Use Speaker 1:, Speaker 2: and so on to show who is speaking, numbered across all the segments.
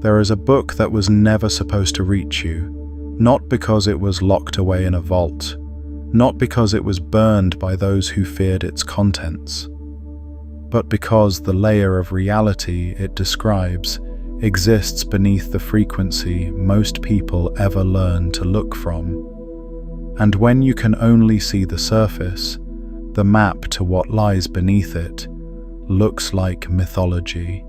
Speaker 1: There is a book that was never supposed to reach you, not because it was locked away in a vault, not because it was burned by those who feared its contents, but because the layer of reality it describes exists beneath the frequency most people ever learn to look from. And when you can only see the surface, the map to what lies beneath it looks like mythology.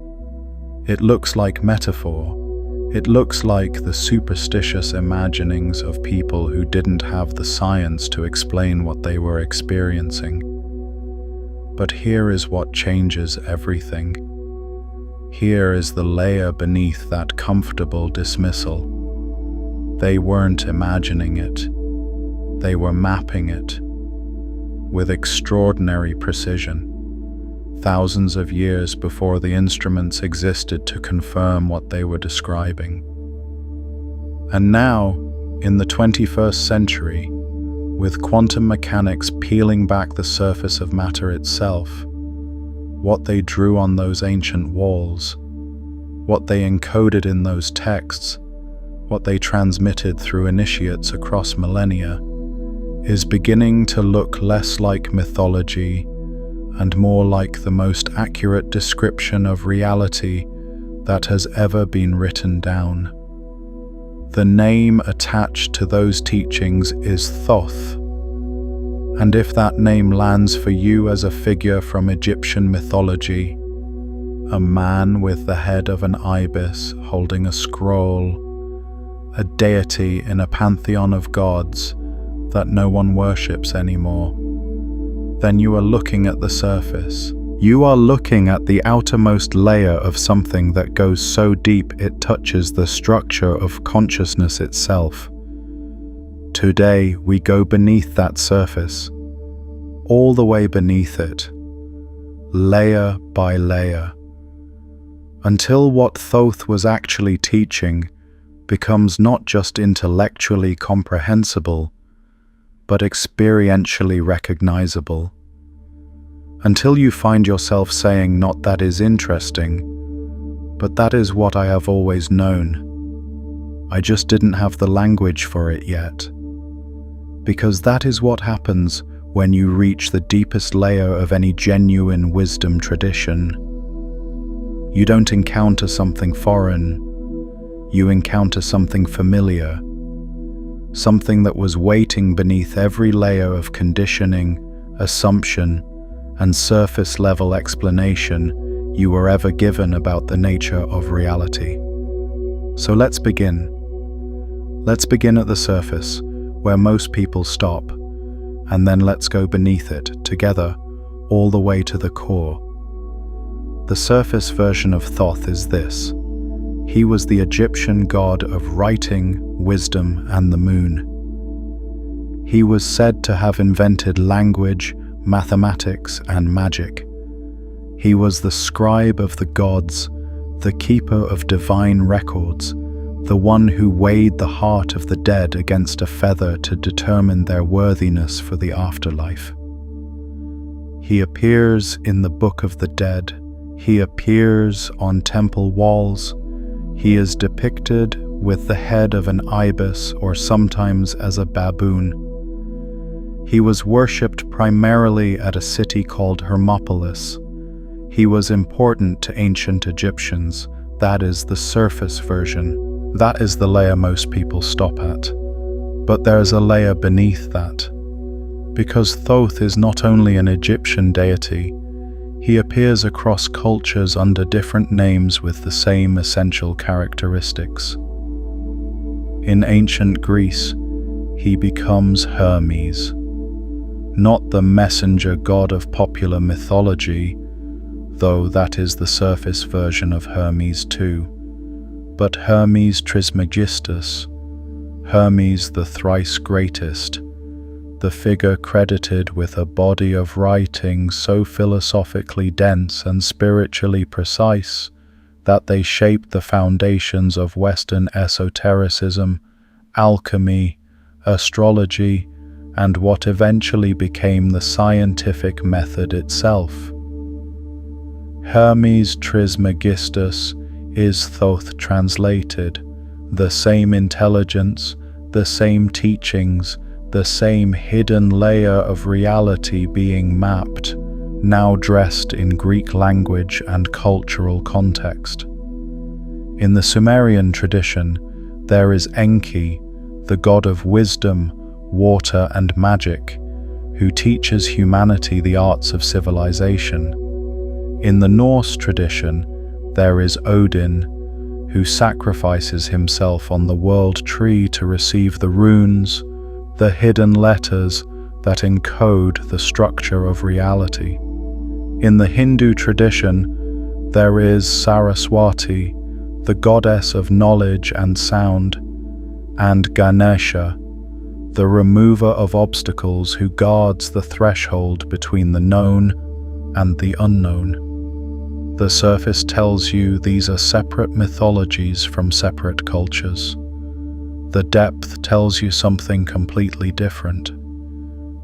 Speaker 1: It looks like metaphor. It looks like the superstitious imaginings of people who didn't have the science to explain what they were experiencing. But here is what changes everything. Here is the layer beneath that comfortable dismissal. They weren't imagining it. They were mapping it with extraordinary precision, thousands of years before the instruments existed to confirm what they were describing. And now, in the 21st century, with quantum mechanics peeling back the surface of matter itself, what they drew on those ancient walls, what they encoded in those texts, what they transmitted through initiates across millennia, is beginning to look less like mythology and more like the most accurate description of reality that has ever been written down. The name attached to those teachings is Thoth, and if that name lands for you as a figure from Egyptian mythology, a man with the head of an ibis holding a scroll, a deity in a pantheon of gods that no one worships anymore, then you are looking at the surface. You are looking at the outermost layer of something that goes so deep it touches the structure of consciousness itself. Today we go beneath that surface, all the way beneath it, layer by layer, until what Thoth was actually teaching becomes not just intellectually comprehensible, but experientially recognizable. Until you find yourself saying, not that is interesting, but that is what I have always known. I just didn't have the language for it yet. Because that is what happens when you reach the deepest layer of any genuine wisdom tradition. You don't encounter something foreign, you encounter something familiar. Something that was waiting beneath every layer of conditioning, assumption, and surface-level explanation you were ever given about the nature of reality. So let's begin. Let's begin at the surface, where most people stop, and then let's go beneath it, together, all the way to the core. The surface version of Thoth is this. He was the Egyptian god of writing, wisdom, and the moon. He was said to have invented language, mathematics, and magic. He was the scribe of the gods, the keeper of divine records, the one who weighed the heart of the dead against a feather to determine their worthiness for the afterlife. He appears in the Book of the Dead. He appears on temple walls. He is depicted with the head of an ibis or sometimes as a baboon. He was worshipped primarily at a city called Hermopolis. He was important to ancient Egyptians. That is the surface version. That is the layer most people stop at. But there's a layer beneath that. Because Thoth is not only an Egyptian deity, he appears across cultures under different names with the same essential characteristics. In ancient Greece, he becomes Hermes, not the messenger god of popular mythology, though that is the surface version of Hermes too, but Hermes Trismegistus, Hermes the thrice greatest, the figure credited with a body of writing so philosophically dense and spiritually precise that they shaped the foundations of Western esotericism, alchemy, astrology, and what eventually became the scientific method itself. Hermes Trismegistus is Thoth translated, the same intelligence, the same teachings, the same hidden layer of reality being mapped, now dressed in Greek language and cultural context. In the Sumerian tradition, there is Enki, the god of wisdom, water, and magic, who teaches humanity the arts of civilization. In the Norse tradition, there is Odin, who sacrifices himself on the world tree to receive the runes, the hidden letters that encode the structure of reality. In the Hindu tradition, there is Saraswati, the goddess of knowledge and sound, and Ganesha, the remover of obstacles who guards the threshold between the known and the unknown. The surface tells you these are separate mythologies from separate cultures. The depth tells you something completely different.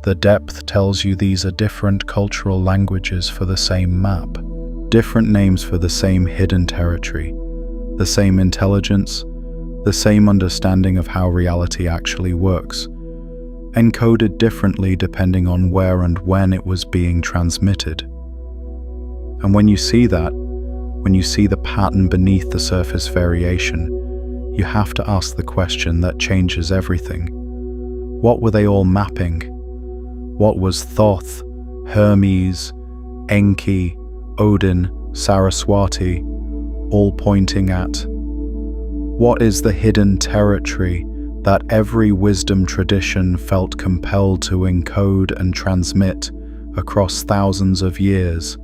Speaker 1: The depth tells you these are different cultural languages for the same map, different names for the same hidden territory, the same intelligence, the same understanding of how reality actually works, encoded differently depending on where and when it was being transmitted. And when you see that, when you see the pattern beneath the surface variation, you have to ask the question that changes everything. What were they all mapping? What was Thoth, Hermes, Enki, Odin, Saraswati, all pointing at? What is the hidden territory that every wisdom tradition felt compelled to encode and transmit across thousands of years?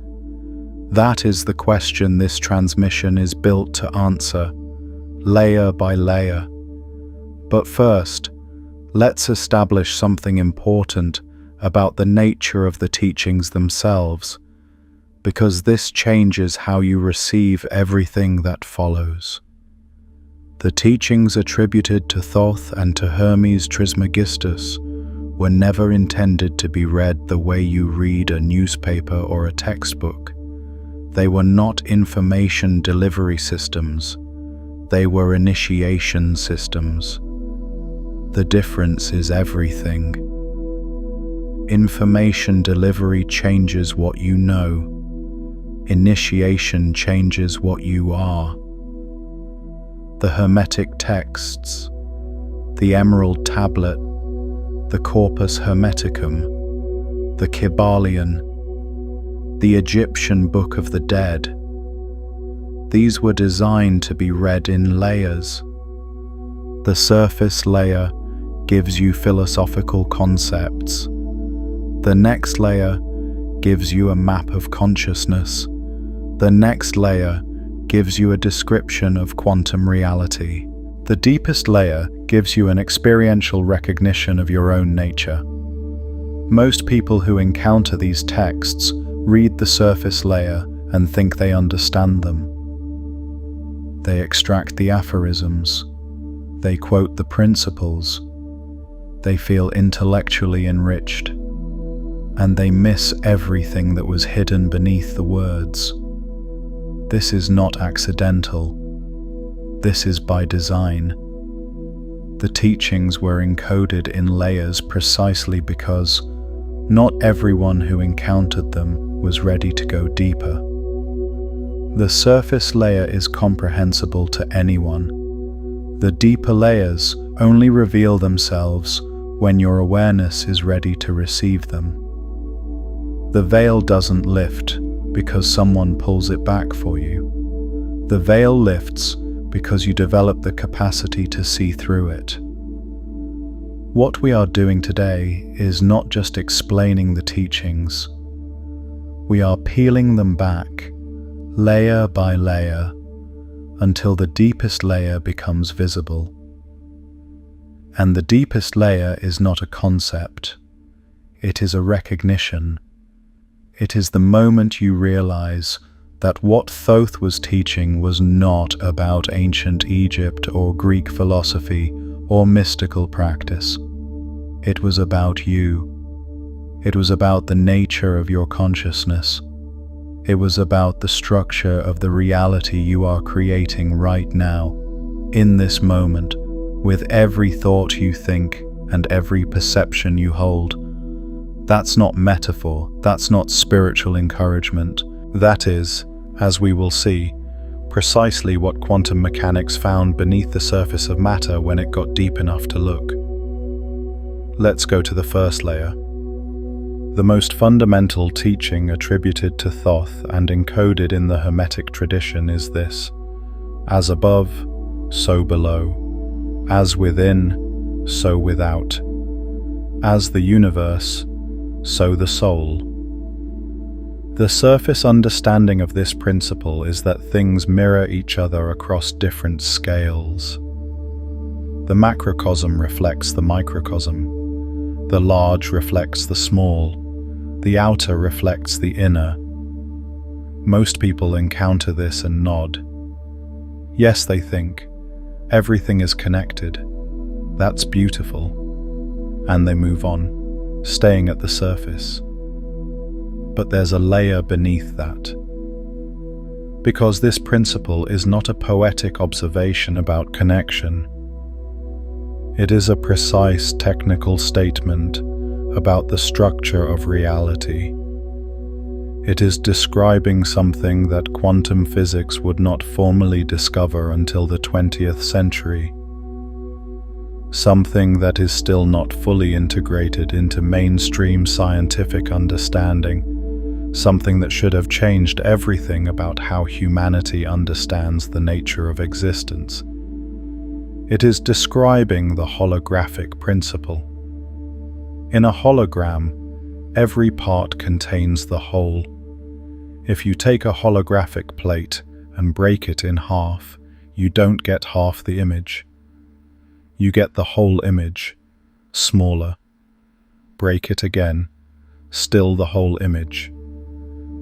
Speaker 1: That is the question this transmission is built to answer, layer by layer. But first, let's establish something important about the nature of the teachings themselves, because this changes how you receive everything that follows. The teachings attributed to Thoth and to Hermes Trismegistus were never intended to be read the way you read a newspaper or a textbook. They were not information delivery systems. They were initiation systems. The difference is everything. Information delivery changes what you know. Initiation changes what you are. The Hermetic texts, the Emerald Tablet, the Corpus Hermeticum, the Kybalion, the Egyptian Book of the Dead. These were designed to be read in layers. The surface layer gives you philosophical concepts. The next layer gives you a map of consciousness. The next layer gives you a description of quantum reality. The deepest layer gives you an experiential recognition of your own nature. Most people who encounter these texts read the surface layer and think they understand them. They extract the aphorisms. They quote the principles. They feel intellectually enriched. And they miss everything that was hidden beneath the words. This is not accidental. This is by design. The teachings were encoded in layers precisely because not everyone who encountered them was ready to go deeper. The surface layer is comprehensible to anyone. The deeper layers only reveal themselves when your awareness is ready to receive them. The veil doesn't lift because someone pulls it back for you. The veil lifts because you develop the capacity to see through it. What we are doing today is not just explaining the teachings. We are peeling them back, layer by layer, until the deepest layer becomes visible. And the deepest layer is not a concept. It is a recognition. It is the moment you realize that what Thoth was teaching was not about ancient Egypt or Greek philosophy or mystical practice. It was about you. It was about the nature of your consciousness. It was about the structure of the reality you are creating right now, in this moment, with every thought you think and every perception you hold. That's not metaphor, that's not spiritual encouragement. That is, as we will see, precisely what quantum mechanics found beneath the surface of matter when it got deep enough to look. Let's go to the first layer. The most fundamental teaching attributed to Thoth and encoded in the Hermetic tradition is this: as above, so below; as within, so without; as the universe, so the soul. The surface understanding of this principle is that things mirror each other across different scales. The macrocosm reflects the microcosm. The large reflects the small. The outer reflects the inner. Most people encounter this and nod. Yes, they think, everything is connected. That's beautiful. And they move on, staying at the surface. But there's a layer beneath that. Because this principle is not a poetic observation about connection. It is a precise technical statement about the structure of reality. It is describing something that quantum physics would not formally discover until the 20th century. Something that is still not fully integrated into mainstream scientific understanding. Something that should have changed everything about how humanity understands the nature of existence. It is describing the holographic principle. In a hologram, every part contains the whole. If you take a holographic plate and break it in half, you don't get half the image. You get the whole image, smaller. Break it again, still the whole image.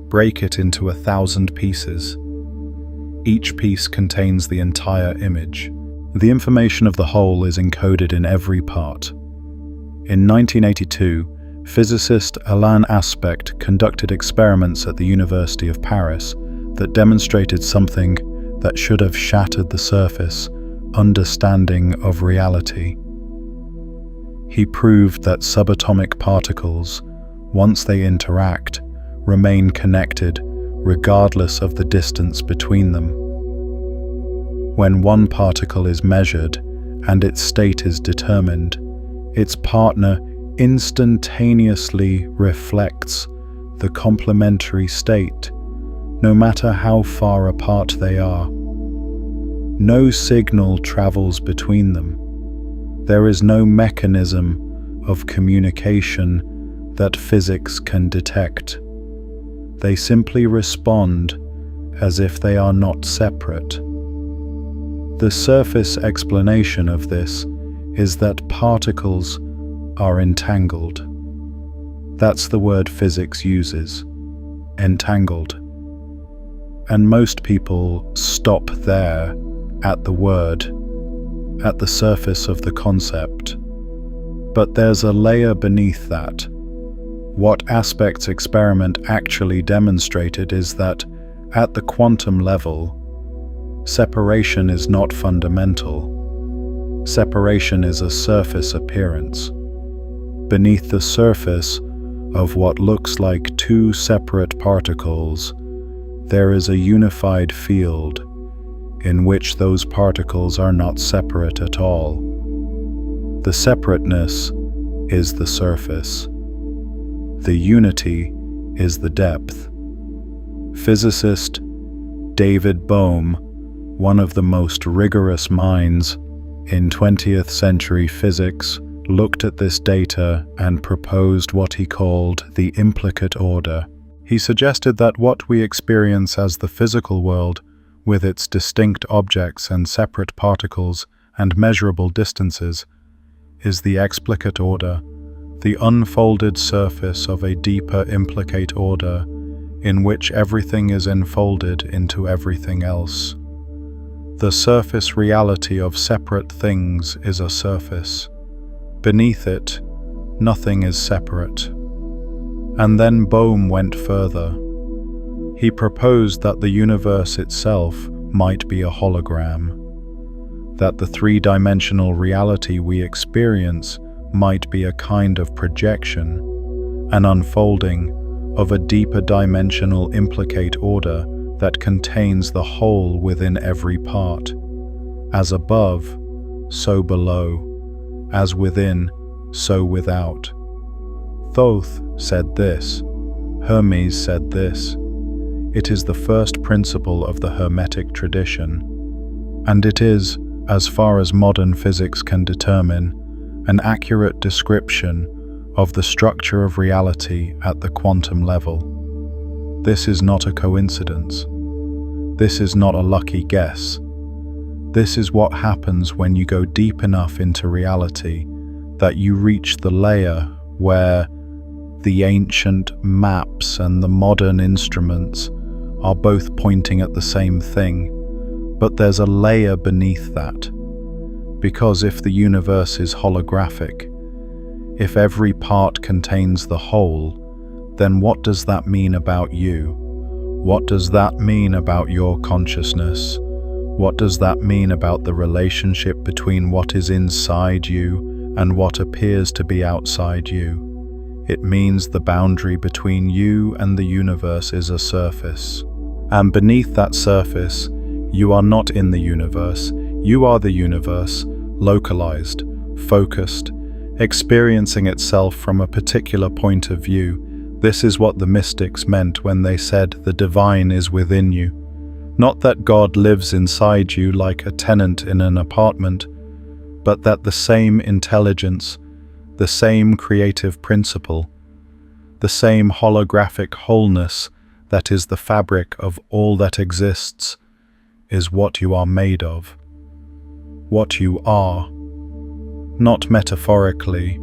Speaker 1: Break it into 1,000 pieces. Each piece contains the entire image. The information of the whole is encoded in every part. In 1982, physicist Alain Aspect conducted experiments at the University of Paris that demonstrated something that should have shattered the surface understanding of reality. He proved that subatomic particles, once they interact, remain connected regardless of the distance between them. When one particle is measured and its state is determined, its partner instantaneously reflects the complementary state, no matter how far apart they are. No signal travels between them. There is no mechanism of communication that physics can detect. They simply respond as if they are not separate. The surface explanation of this is that particles are entangled. That's the word physics uses, entangled. And most people stop there at the word, at the surface of the concept. But there's a layer beneath that. What Aspect's experiment actually demonstrated is that, at the quantum level, separation is not fundamental. Separation is a surface appearance. Beneath the surface of what looks like two separate particles, there is a unified field in which those particles are not separate at all. The separateness is the surface. The unity is the depth. Physicist David Bohm, one of the most rigorous minds in 20th century physics, looked at this data and proposed what he called the implicate order. He suggested that what we experience as the physical world, with its distinct objects and separate particles and measurable distances, is the explicate order, the unfolded surface of a deeper implicate order in which everything is enfolded into everything else. The surface reality of separate things is a surface. Beneath it, nothing is separate. And then Bohm went further. He proposed that the universe itself might be a hologram, that the three-dimensional reality we experience might be a kind of projection, an unfolding of a deeper dimensional implicate order that contains the whole within every part. As above, so below. As within, so without. Thoth said this. Hermes said this. It is the first principle of the Hermetic tradition, and it is, as far as modern physics can determine, an accurate description of the structure of reality at the quantum level. This is not a coincidence. This is not a lucky guess. This is what happens when you go deep enough into reality that you reach the layer where the ancient maps and the modern instruments are both pointing at the same thing, but there's a layer beneath that. Because if the universe is holographic, if every part contains the whole, then what does that mean about you? What does that mean about your consciousness? What does that mean about the relationship between what is inside you and what appears to be outside you? It means the boundary between you and the universe is a surface. And beneath that surface, you are not in the universe. You are the universe, localized, focused, experiencing itself from a particular point of view. This is what the mystics meant when they said the divine is within you. Not that God lives inside you like a tenant in an apartment, but that the same intelligence, the same creative principle, the same holographic wholeness that is the fabric of all that exists, is what you are made of. What you are, not metaphorically,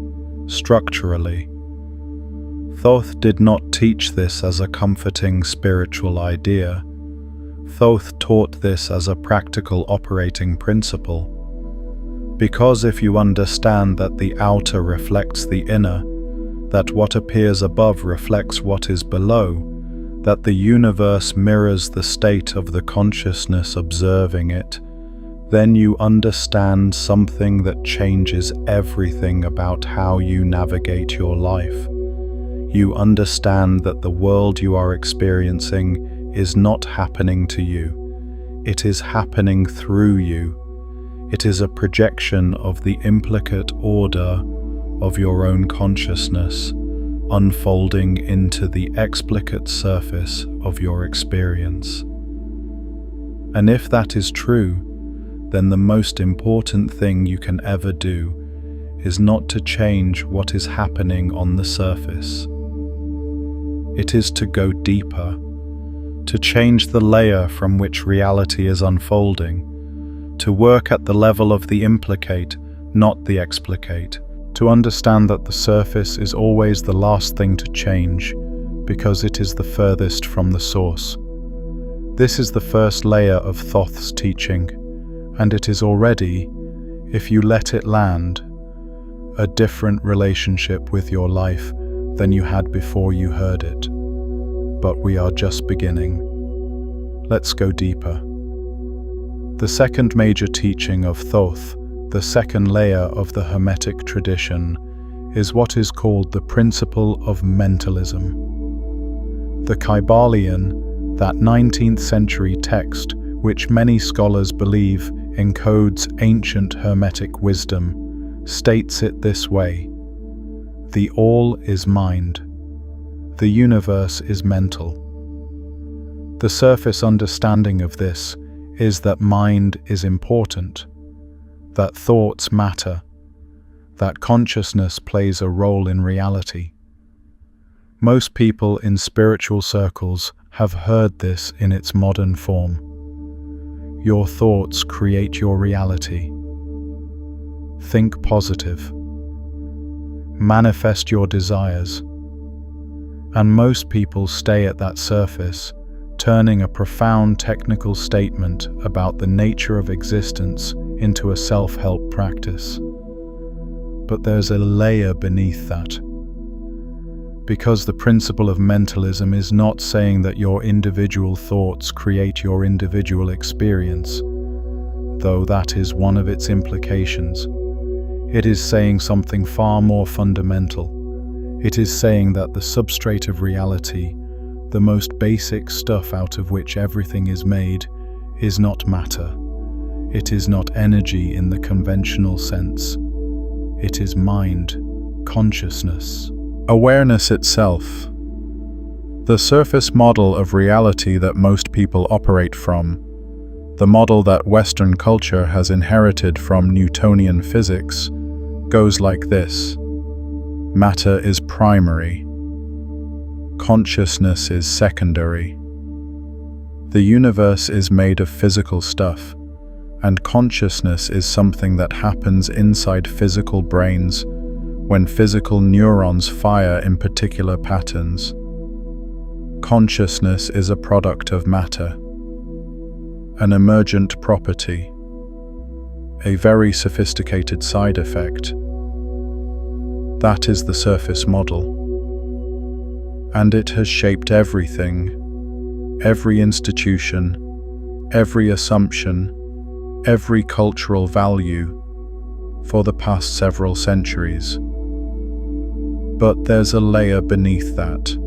Speaker 1: structurally. Thoth did not teach this as a comforting spiritual idea. Thoth taught this as a practical operating principle. Because if you understand that the outer reflects the inner, that what appears above reflects what is below, that the universe mirrors the state of the consciousness observing it, then you understand something that changes everything about how you navigate your life. You understand that the world you are experiencing is not happening to you. It is happening through you. It is a projection of the implicate order of your own consciousness, unfolding into the explicate surface of your experience. And if that is true, then the most important thing you can ever do is not to change what is happening on the surface. It is to go deeper, to change the layer from which reality is unfolding, to work at the level of the implicate, not the explicate, to understand that the surface is always the last thing to change, because it is the furthest from the source. This is the first layer of Thoth's teaching, and it is already, if you let it land, a different relationship with your life than you had before you heard it. But we are just beginning. Let's go deeper. The second major teaching of Thoth, the second layer of the Hermetic tradition, is what is called the principle of mentalism. The Kybalion, that 19th century text which many scholars believe encodes ancient Hermetic wisdom, states it this way: the all is mind. The universe is mental. The surface understanding of this is that mind is important, that thoughts matter, that consciousness plays a role in reality. Most people in spiritual circles have heard this in its modern form. Your thoughts create your reality. Think positive. Manifest your desires. And most people stay at that surface, turning a profound technical statement about the nature of existence into a self-help practice. But there's a layer beneath that. Because the principle of mentalism is not saying that your individual thoughts create your individual experience, though that is one of its implications. It is saying something far more fundamental. It is saying that the substrate of reality, the most basic stuff out of which everything is made, is not matter. It is not energy in the conventional sense. It is mind, consciousness, awareness itself. The surface model of reality that most people operate from, the model that Western culture has inherited from Newtonian physics, goes like this. Matter is primary. Consciousness is secondary. The universe is made of physical stuff, and consciousness is something that happens inside physical brains when physical neurons fire in particular patterns. Consciousness is a product of matter, an emergent property, a very sophisticated side effect. That is the surface model. And it has shaped everything, every institution, every assumption, every cultural value for the past several centuries. But there's a layer beneath that.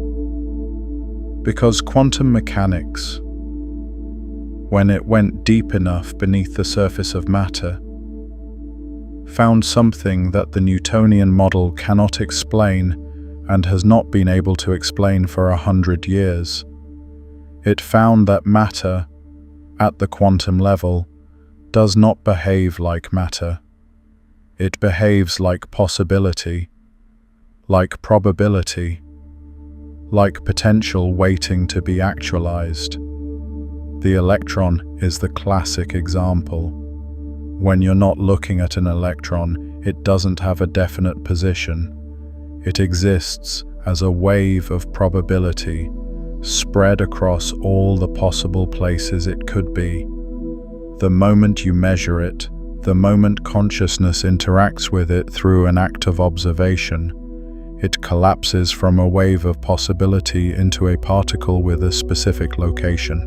Speaker 1: Because quantum mechanics, when it went deep enough beneath the surface of matter, found something that the Newtonian model cannot explain and has not been able to explain for 100 years. It found that matter, at the quantum level, does not behave like matter. It behaves like possibility, like probability, like potential waiting to be actualized. The electron is the classic example. When you're not looking at an electron, it doesn't have a definite position. It exists as a wave of probability, spread across all the possible places it could be. The moment you measure it, the moment consciousness interacts with it through an act of observation, it collapses from a wave of possibility into a particle with a specific location.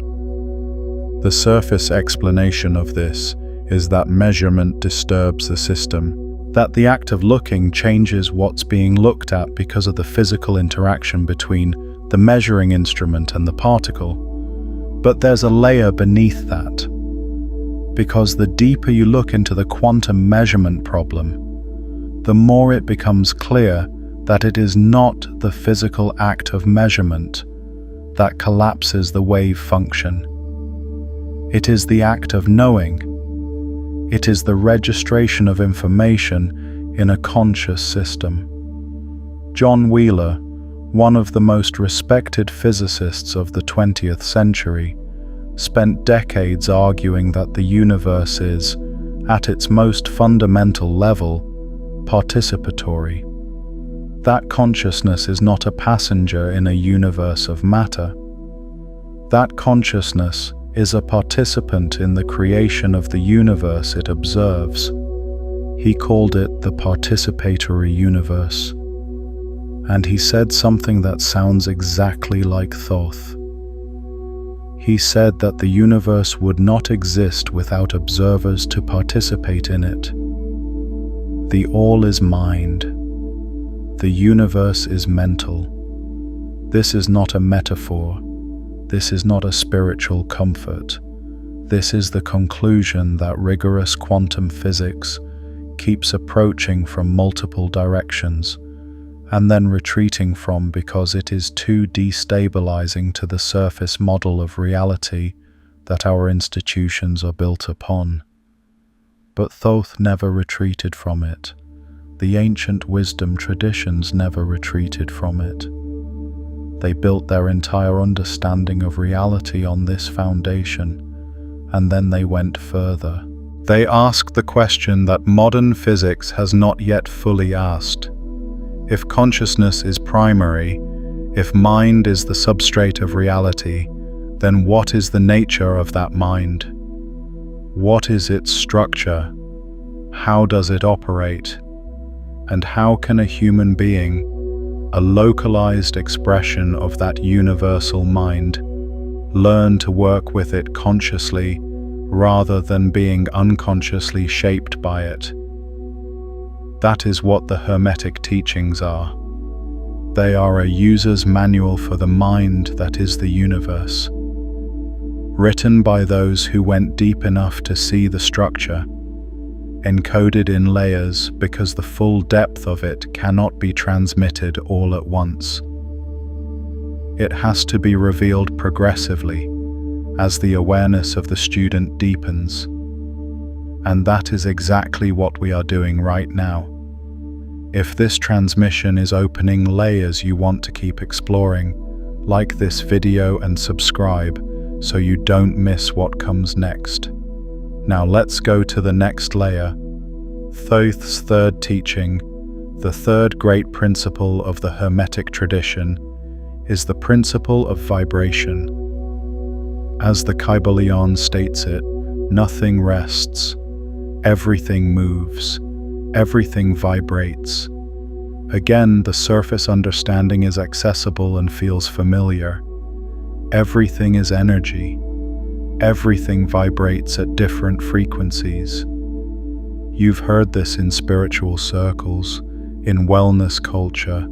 Speaker 1: The surface explanation of this is that measurement disturbs the system, that the act of looking changes what's being looked at because of the physical interaction between the measuring instrument and the particle. But there's a layer beneath that, because the deeper you look into the quantum measurement problem, the more it becomes clear that it is not the physical act of measurement that collapses the wave function. It is the act of knowing. It is the registration of information in a conscious system. John Wheeler, one of the most respected physicists of the 20th century, spent decades arguing that the universe is, at its most fundamental level, participatory. That consciousness is not a passenger in a universe of matter. That consciousness is a participant in the creation of the universe it observes. He called it the participatory universe. And he said something that sounds exactly like Thoth. He said that the universe would not exist without observers to participate in it. The all is mind. The universe is mental. This is not a metaphor. This is not a spiritual comfort. This is the conclusion that rigorous quantum physics keeps approaching from multiple directions and then retreating from because it is too destabilizing to the surface model of reality that our institutions are built upon. But Thoth never retreated from it. The ancient wisdom traditions never retreated from it. They built their entire understanding of reality on this foundation, and then they went further. They asked the question that modern physics has not yet fully asked. If consciousness is primary, if mind is the substrate of reality, then what is the nature of that mind? What is its structure? How does it operate? And how can a human being, a localized expression of that universal mind. Learn to work with it consciously rather than being unconsciously shaped by it. That is what the Hermetic teachings are. They are a user's manual for the mind that is the universe, written by those who went deep enough to see the structure, encoded in layers because the full depth of it cannot be transmitted all at once. It has to be revealed progressively as the awareness of the student deepens. And that is exactly what we are doing right now. If this transmission is opening layers you want to keep exploring, like this video and subscribe so you don't miss what comes next. Now let's go to the next layer. Thoth's third teaching, the third great principle of the Hermetic tradition, is the principle of vibration. As the Kybalion states it, nothing rests, everything moves, everything vibrates. Again, the surface understanding is accessible and feels familiar. Everything is energy. Everything vibrates at different frequencies. You've heard this in spiritual circles, in wellness culture,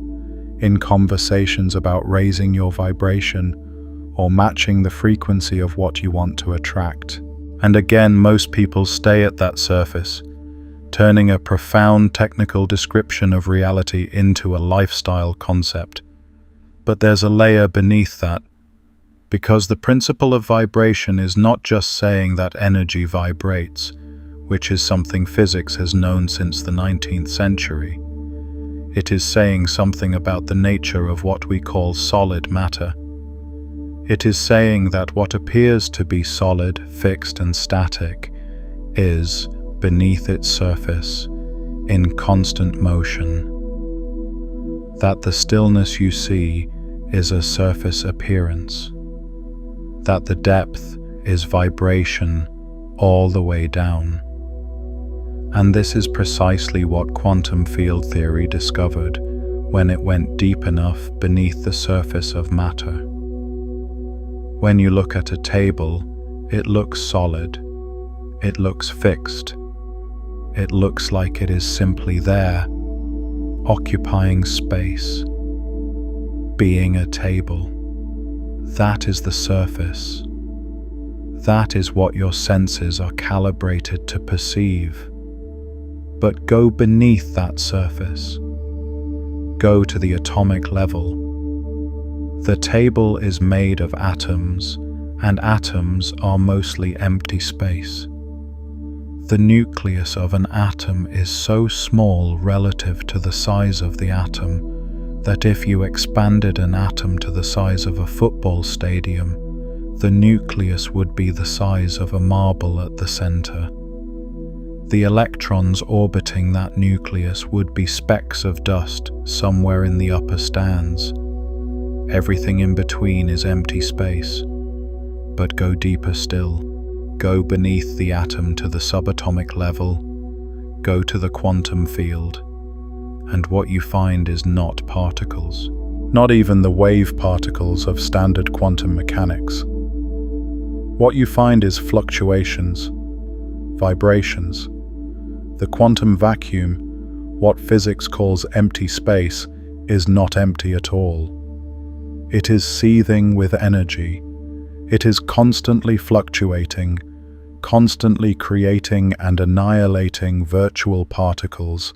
Speaker 1: in conversations about raising your vibration or matching the frequency of what you want to attract. And again, most people stay at that surface, turning a profound technical description of reality into a lifestyle concept. But there's a layer beneath that, because the principle of vibration is not just saying that energy vibrates, which is something physics has known since the 19th century. It is saying something about the nature of what we call solid matter. It is saying that what appears to be solid, fixed and static is, beneath its surface, in constant motion. That the stillness you see is a surface appearance. That the depth is vibration all the way down. And this is precisely what quantum field theory discovered when it went deep enough beneath the surface of matter. When you look at a table, it looks solid, it looks fixed, it looks like it is simply there, occupying space, being a table. That is the surface. That is what your senses are calibrated to perceive. But go beneath that surface. Go to the atomic level. The table is made of atoms, and atoms are mostly empty space. The nucleus of an atom is so small relative to the size of the atom that if you expanded an atom to the size of a football stadium, the nucleus would be the size of a marble at the center. The electrons orbiting that nucleus would be specks of dust somewhere in the upper stands. Everything in between is empty space. But go deeper still. Go beneath the atom to the subatomic level. Go to the quantum field. And what you find is not particles. Not even the wave particles of standard quantum mechanics. What you find is fluctuations, vibrations. The quantum vacuum, what physics calls empty space, is not empty at all. It is seething with energy. It is constantly fluctuating, constantly creating and annihilating virtual particles,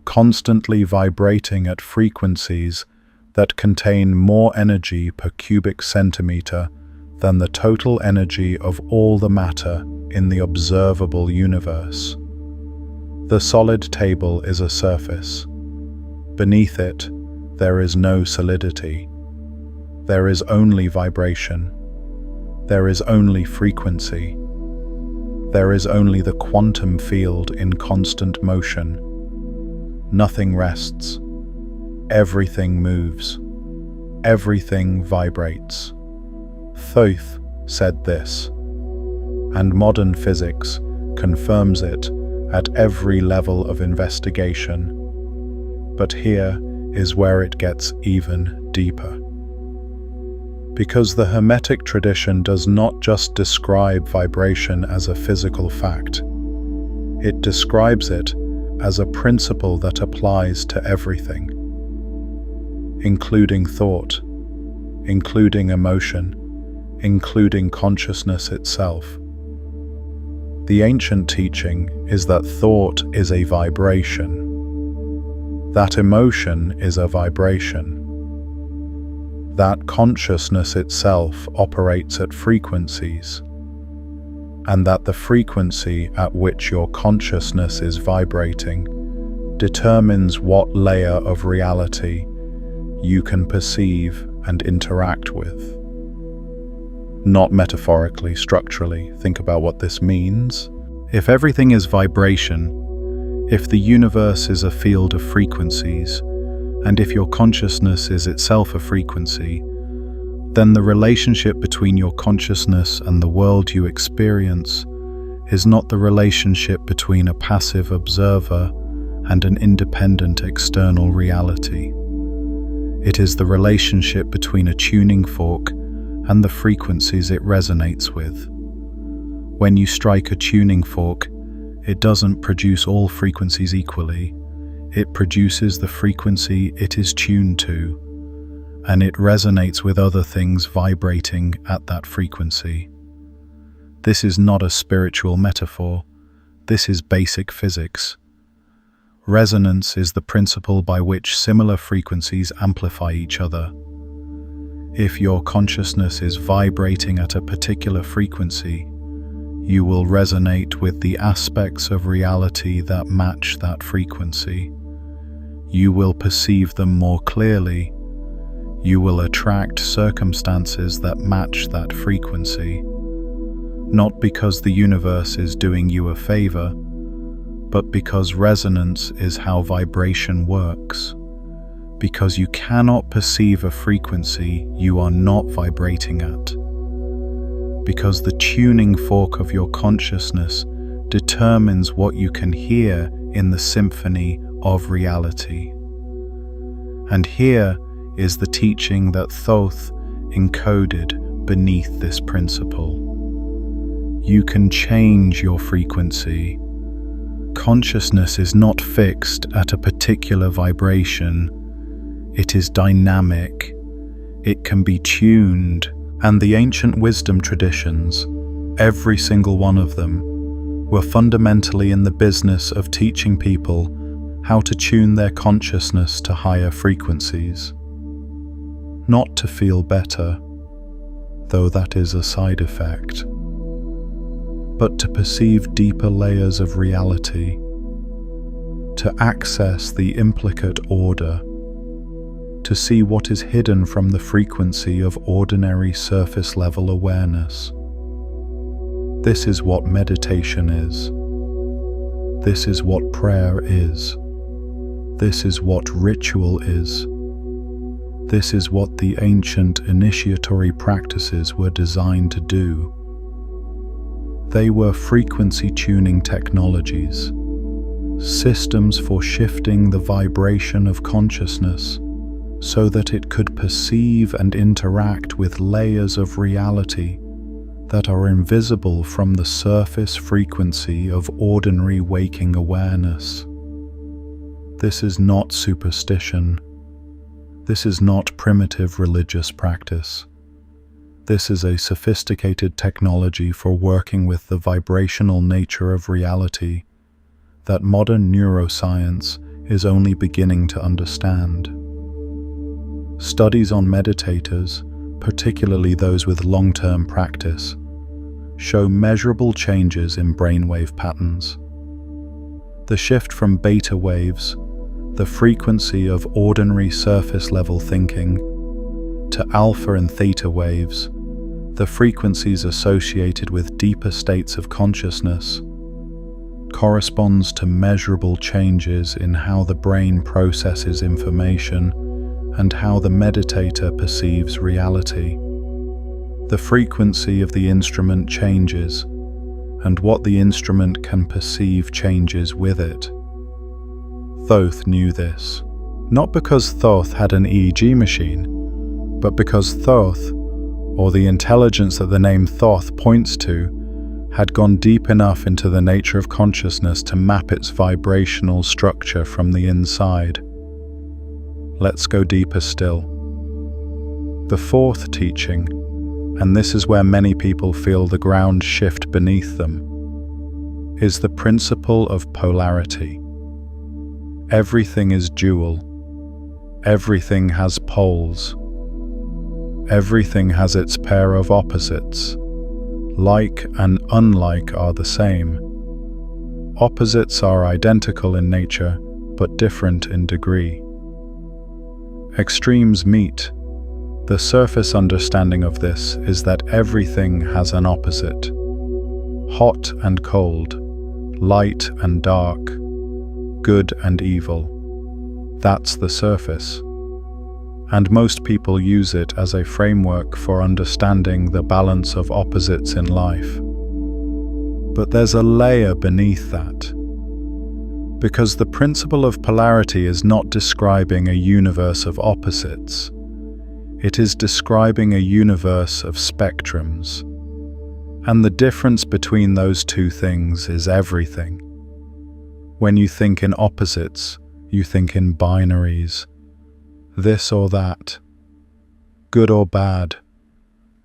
Speaker 1: constantly vibrating at frequencies that contain more energy per cubic centimeter than the total energy of all the matter in the observable universe. The solid table is a surface. Beneath it, there is no solidity. There is only vibration. There is only frequency. There is only the quantum field in constant motion. Nothing rests. Everything moves. Everything vibrates. Thoth said this, and modern physics confirms it at every level of investigation. But here, is where it gets even deeper. Because the Hermetic tradition does not just describe vibration as a physical fact. It describes it as a principle that applies to everything, including thought, including emotion, including consciousness itself. The ancient teaching is that thought is a vibration, that emotion is a vibration, that consciousness itself operates at frequencies, and that the frequency at which your consciousness is vibrating determines what layer of reality you can perceive and interact with. Not metaphorically, structurally. Think about what this means. If everything is vibration, if the universe is a field of frequencies, and if your consciousness is itself a frequency, then the relationship between your consciousness and the world you experience is not the relationship between a passive observer and an independent external reality. It is the relationship between a tuning fork and the frequencies it resonates with. When you strike a tuning fork, it doesn't produce all frequencies equally. It produces the frequency it is tuned to, and it resonates with other things vibrating at that frequency. This is not a spiritual metaphor. This is basic physics. Resonance is the principle by which similar frequencies amplify each other. If your consciousness is vibrating at a particular frequency, you will resonate with the aspects of reality that match that frequency. You will perceive them more clearly. You will attract circumstances that match that frequency, not because the universe is doing you a favor, but because resonance is how vibration works. Because you cannot perceive a frequency you are not vibrating at. Because the tuning fork of your consciousness determines what you can hear in the symphony of reality. And here is the teaching that Thoth encoded beneath this principle. You can change your frequency. Consciousness is not fixed at a particular vibration. It is dynamic. It can be tuned. And the ancient wisdom traditions, every single one of them, were fundamentally in the business of teaching people how to tune their consciousness to higher frequencies. Not to feel better, though that is a side effect, but to perceive deeper layers of reality, to access the implicate order, to see what is hidden from the frequency of ordinary surface-level awareness. This is what meditation is. This is what prayer is. This is what ritual is. This is what the ancient initiatory practices were designed to do. They were frequency tuning technologies, systems for shifting the vibration of consciousness so that it could perceive and interact with layers of reality that are invisible from the surface frequency of ordinary waking awareness. This is not superstition. This is not primitive religious practice. This is a sophisticated technology for working with the vibrational nature of reality that modern neuroscience is only beginning to understand. Studies on meditators, particularly those with long-term practice, show measurable changes in brainwave patterns. The shift from beta waves, the frequency of ordinary surface-level thinking, to alpha and theta waves, the frequencies associated with deeper states of consciousness, corresponds to measurable changes in how the brain processes information and how the meditator perceives reality. The frequency of the instrument changes, and what the instrument can perceive changes with it. Thoth knew this. Not because Thoth had an EEG machine, but because Thoth, or the intelligence that the name Thoth points to, had gone deep enough into the nature of consciousness to map its vibrational structure from the inside. Let's go deeper still. The fourth teaching, and this is where many people feel the ground shift beneath them, is the principle of polarity. Everything is dual. Everything has poles. Everything has its pair of opposites. Like and unlike are the same. Opposites are identical in nature, but different in degree. Extremes meet. The surface understanding of this is that everything has an opposite. Hot and cold, light and dark, good and evil. That's the surface. And most people use it as a framework for understanding the balance of opposites in life. But there's a layer beneath that. Because the principle of polarity is not describing a universe of opposites. It is describing a universe of spectrums. And the difference between those two things is everything. When you think in opposites, you think in binaries. This or that, good or bad,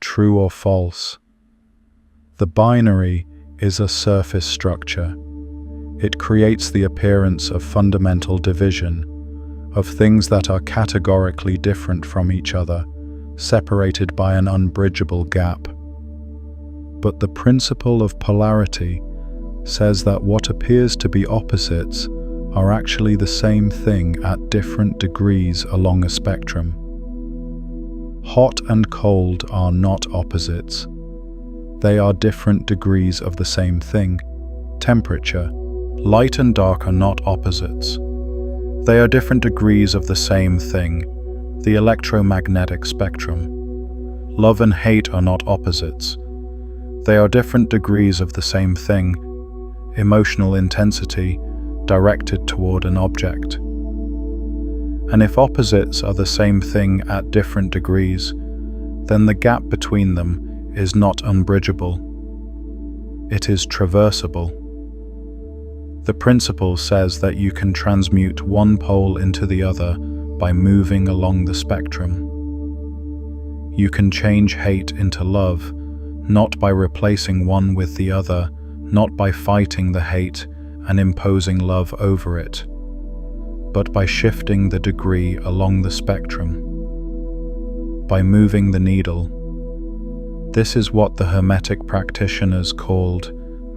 Speaker 1: true or false. The binary is a surface structure. It creates the appearance of fundamental division, of things that are categorically different from each other, separated by an unbridgeable gap. But the principle of polarity says that what appears to be opposites are actually the same thing at different degrees along a spectrum. Hot and cold are not opposites. They are different degrees of the same thing. Temperature. Light and dark are not opposites. They are different degrees of the same thing, the electromagnetic spectrum. Love and hate are not opposites. They are different degrees of the same thing, emotional intensity, directed toward an object. And if opposites are the same thing at different degrees, then the gap between them is not unbridgeable. It is traversable. The principle says that you can transmute one pole into the other by moving along the spectrum. You can change hate into love, not by replacing one with the other, not by fighting the hate and imposing love over it, but by shifting the degree along the spectrum, by moving the needle. This is what the Hermetic practitioners called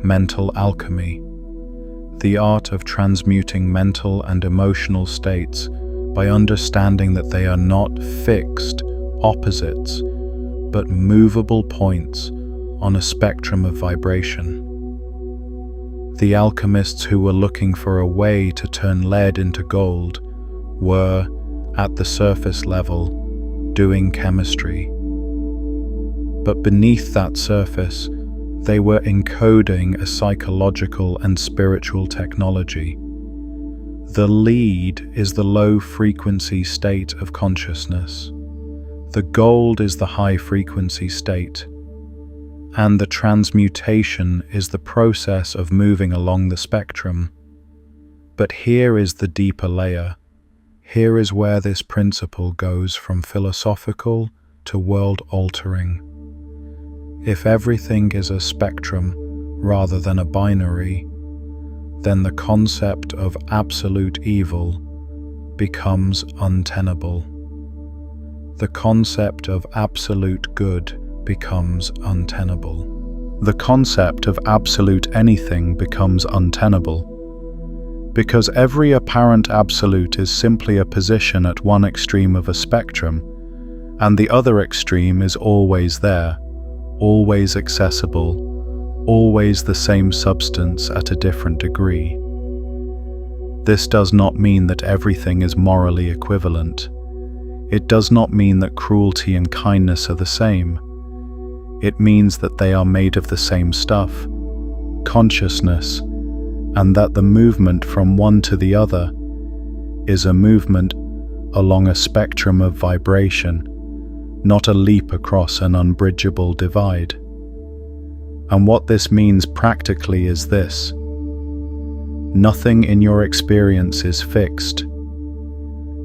Speaker 1: mental alchemy, the art of transmuting mental and emotional states by understanding that they are not fixed opposites, but movable points on a spectrum of vibration. The alchemists who were looking for a way to turn lead into gold were, at the surface level, doing chemistry. But beneath that surface, they were encoding a psychological and spiritual technology. The lead is the low-frequency state of consciousness. The gold is the high-frequency state. And the transmutation is the process of moving along the spectrum. But here is the deeper layer. Here is where this principle goes from philosophical to world-altering. If everything is a spectrum rather than a binary, then the concept of absolute evil becomes untenable. The concept of absolute good becomes untenable. The concept of absolute anything becomes untenable, because every apparent absolute is simply a position at one extreme of a spectrum, and the other extreme is always there, always accessible, always the same substance at a different degree. This does not mean that everything is morally equivalent. It does not mean that cruelty and kindness are the same. It means that they are made of the same stuff, consciousness, and that the movement from one to the other is a movement along a spectrum of vibration, not a leap across an unbridgeable divide. And what this means practically is this: nothing in your experience is fixed.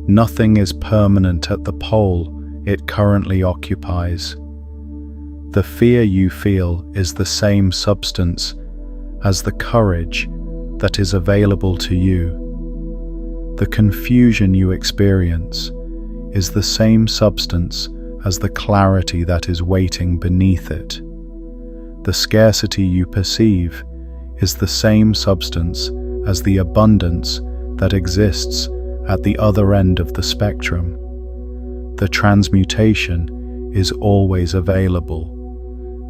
Speaker 1: Nothing is permanent at the pole it currently occupies. The fear you feel is the same substance as the courage that is available to you. The confusion you experience is the same substance as the clarity that is waiting beneath it. The scarcity you perceive is the same substance as the abundance that exists at the other end of the spectrum. The transmutation is always available.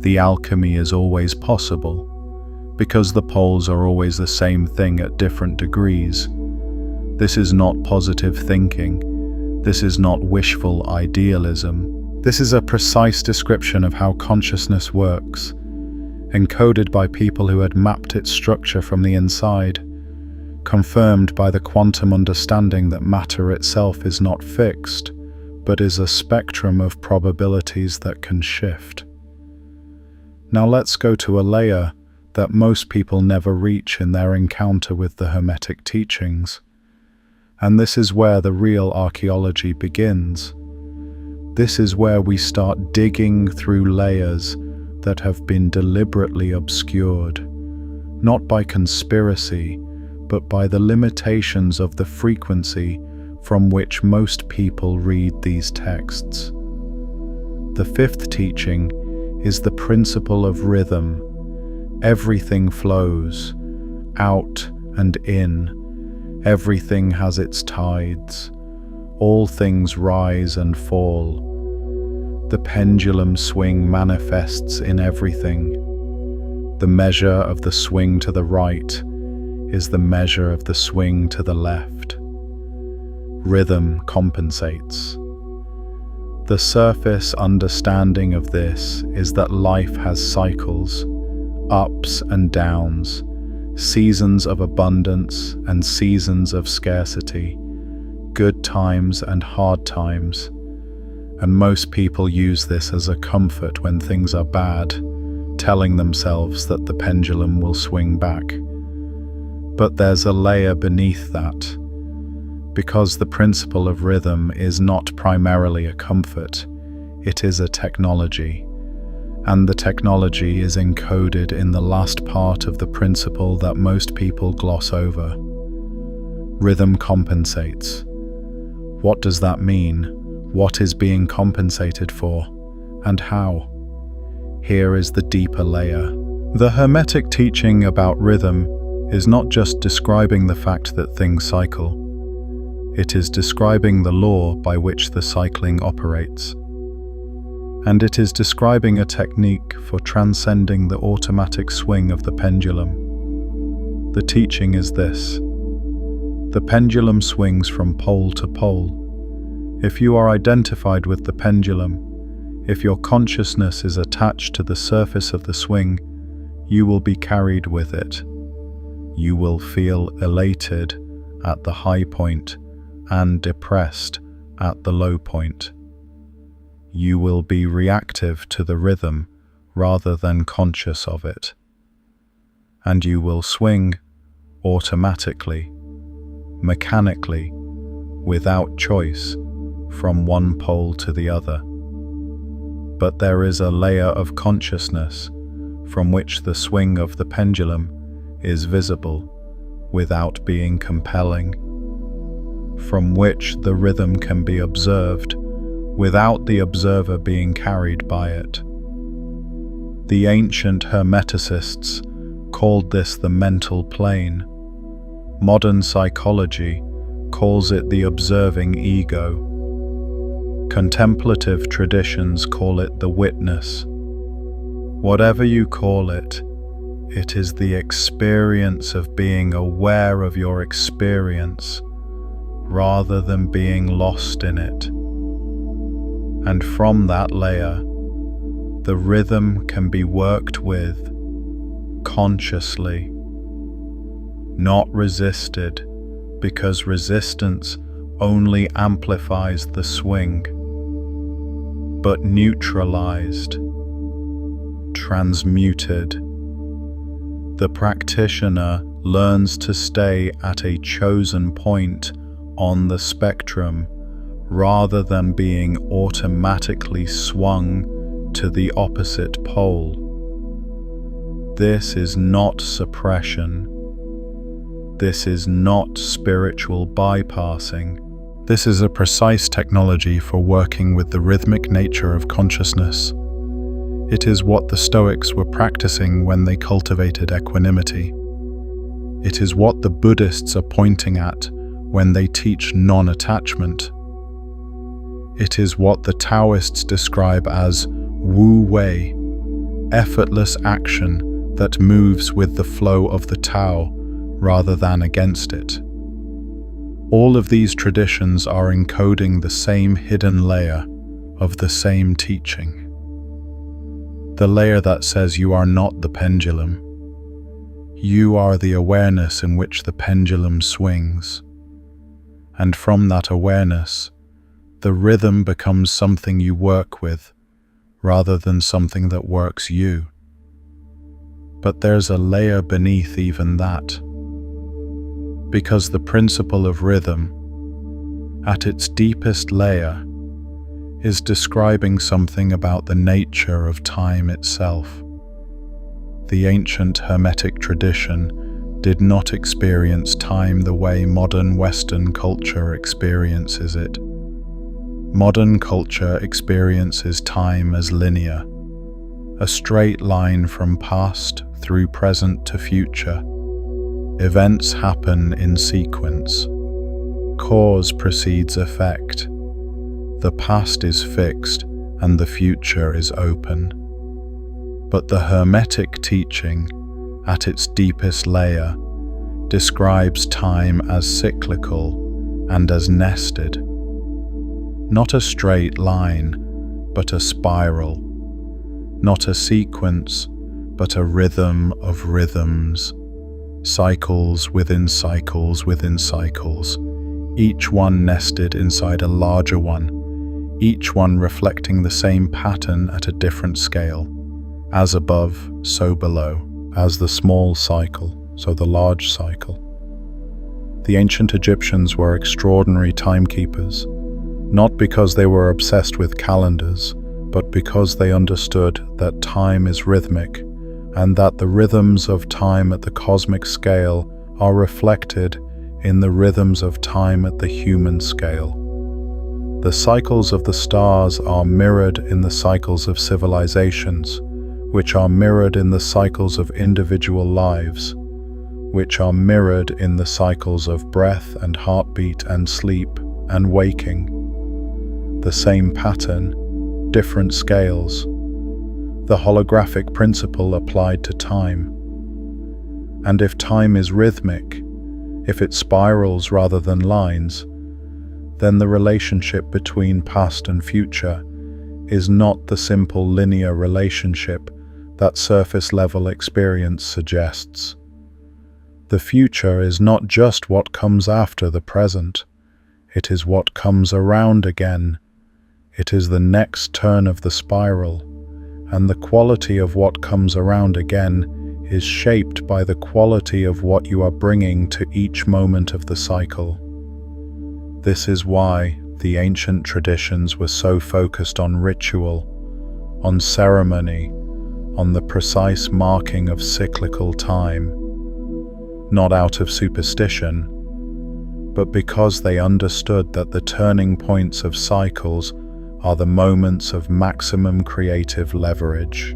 Speaker 1: The alchemy is always possible, because the poles are always the same thing at different degrees. This is not positive thinking. This is not wishful idealism. This is a precise description of how consciousness works, encoded by people who had mapped its structure from the inside, confirmed by the quantum understanding that matter itself is not fixed, but is a spectrum of probabilities that can shift. Now let's go to a layer that most people never reach in their encounter with the Hermetic teachings. And this is where the real archaeology begins. This is where we start digging through layers that have been deliberately obscured, not by conspiracy, but by the limitations of the frequency from which most people read these texts. The fifth teaching is the principle of rhythm. Everything flows, out and in. Everything has its tides. All things rise and fall. The pendulum swing manifests in everything. The measure of the swing to the right is the measure of the swing to the left. Rhythm compensates. The surface understanding of this is that life has cycles, ups and downs, seasons of abundance and seasons of scarcity, good times and hard times, and most people use this as a comfort when things are bad, telling themselves that the pendulum will swing back. But there's a layer beneath that. Because the principle of rhythm is not primarily a comfort, it is a technology, and the technology is encoded in the last part of the principle that most people gloss over. Rhythm compensates. What does that mean? What is being compensated for? And how? Here is the deeper layer. The Hermetic teaching about rhythm is not just describing the fact that things cycle. It is describing the law by which the cycling operates. And it is describing a technique for transcending the automatic swing of the pendulum. The teaching is this: the pendulum swings from pole to pole. If you are identified with the pendulum, if your consciousness is attached to the surface of the swing, you will be carried with it. You will feel elated at the high point and depressed at the low point. You will be reactive to the rhythm rather than conscious of it. And you will swing automatically, mechanically, without choice, from one pole to the other. But there is a layer of consciousness from which the swing of the pendulum is visible without being compelling, from which the rhythm can be observed without the observer being carried by it. The ancient Hermeticists called this the mental plane. Modern psychology calls it the observing ego. Contemplative traditions call it the witness. Whatever you call it, it is the experience of being aware of your experience rather than being lost in it. And from that layer, the rhythm can be worked with consciously, not resisted, because resistance only amplifies the swing, but neutralized, transmuted. The practitioner learns to stay at a chosen point on the spectrum rather than being automatically swung to the opposite pole. This is not suppression. This is not spiritual bypassing. This is a precise technology for working with the rhythmic nature of consciousness. It is what the Stoics were practicing when they cultivated equanimity. It is what the Buddhists are pointing at when they teach non-attachment. It is what the Taoists describe as Wu Wei, effortless action that moves with the flow of the Tao rather than against it. All of these traditions are encoding the same hidden layer of the same teaching. The layer that says you are not the pendulum. You are the awareness in which the pendulum swings. And from that awareness, the rhythm becomes something you work with, rather than something that works you. But there's a layer beneath even that. Because the principle of rhythm, at its deepest layer, is describing something about the nature of time itself. The ancient Hermetic tradition did not experience time the way modern Western culture experiences it. Modern culture experiences time as linear, a straight line from past through present to future. Events happen in sequence. Cause precedes effect. The past is fixed and the future is open. But the Hermetic teaching, at its deepest layer, describes time as cyclical and as nested. Not a straight line, but a spiral. Not a sequence, but a rhythm of rhythms. Cycles within cycles within cycles, each one nested inside a larger one, each one reflecting the same pattern at a different scale. As above, so below. As the small cycle, so the large cycle. The ancient Egyptians were extraordinary timekeepers, not because they were obsessed with calendars, but because they understood that time is rhythmic, and that the rhythms of time at the cosmic scale are reflected in the rhythms of time at the human scale. The cycles of the stars are mirrored in the cycles of civilizations, which are mirrored in the cycles of individual lives, which are mirrored in the cycles of breath and heartbeat and sleep and waking. The same pattern, different scales. The holographic principle applied to time. And if time is rhythmic, if it spirals rather than lines, then the relationship between past and future is not the simple linear relationship that surface-level experience suggests. The future is not just what comes after the present, it is what comes around again. It is the next turn of the spiral, and the quality of what comes around again is shaped by the quality of what you are bringing to each moment of the cycle. This is why the ancient traditions were so focused on ritual, on ceremony, on the precise marking of cyclical time, not out of superstition, but because they understood that the turning points of cycles are the moments of maximum creative leverage.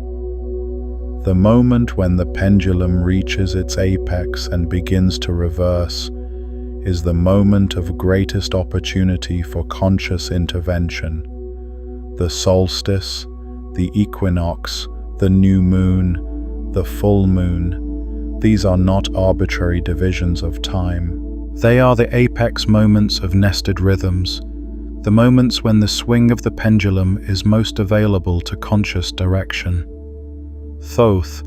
Speaker 1: The moment when the pendulum reaches its apex and begins to reverse is the moment of greatest opportunity for conscious intervention. The solstice, the equinox, the new moon, the full moon, these are not arbitrary divisions of time. They are the apex moments of nested rhythms, the moments when the swing of the pendulum is most available to conscious direction. Thoth,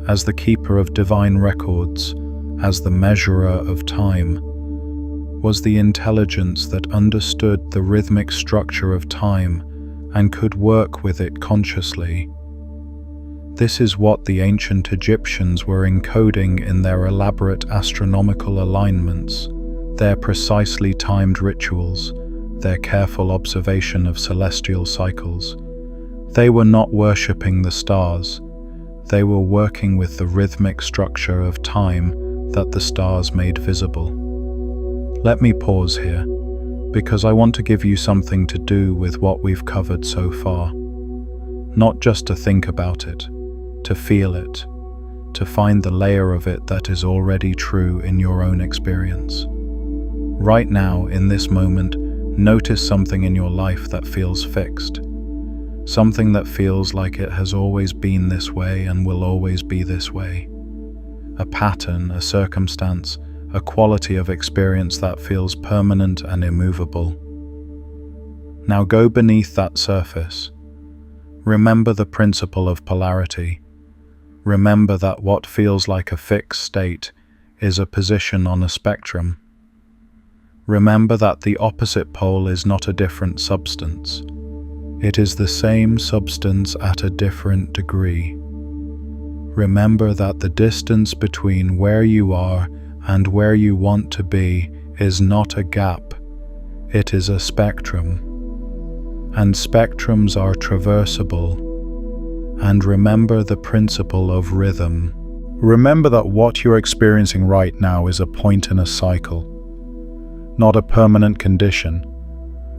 Speaker 1: as the keeper of divine records, as the measurer of time, was the intelligence that understood the rhythmic structure of time and could work with it consciously. This is what the ancient Egyptians were encoding in their elaborate astronomical alignments, their precisely timed rituals, their careful observation of celestial cycles. They were not worshipping the stars. They were working with the rhythmic structure of time that the stars made visible. Let me pause here, because I want to give you something to do with what we've covered so far. Not just to think about it, to feel it, to find the layer of it that is already true in your own experience. Right now, in this moment, notice something in your life that feels fixed. Something that feels like it has always been this way and will always be this way. A pattern, a circumstance, a quality of experience that feels permanent and immovable. Now go beneath that surface. Remember the principle of polarity. Remember that what feels like a fixed state is a position on a spectrum. Remember that the opposite pole is not a different substance. It is the same substance at a different degree. Remember that the distance between where you are and where you want to be is not a gap, it is a spectrum. And spectrums are traversable. And remember the principle of rhythm. Remember that what you're experiencing right now is a point in a cycle, not a permanent condition,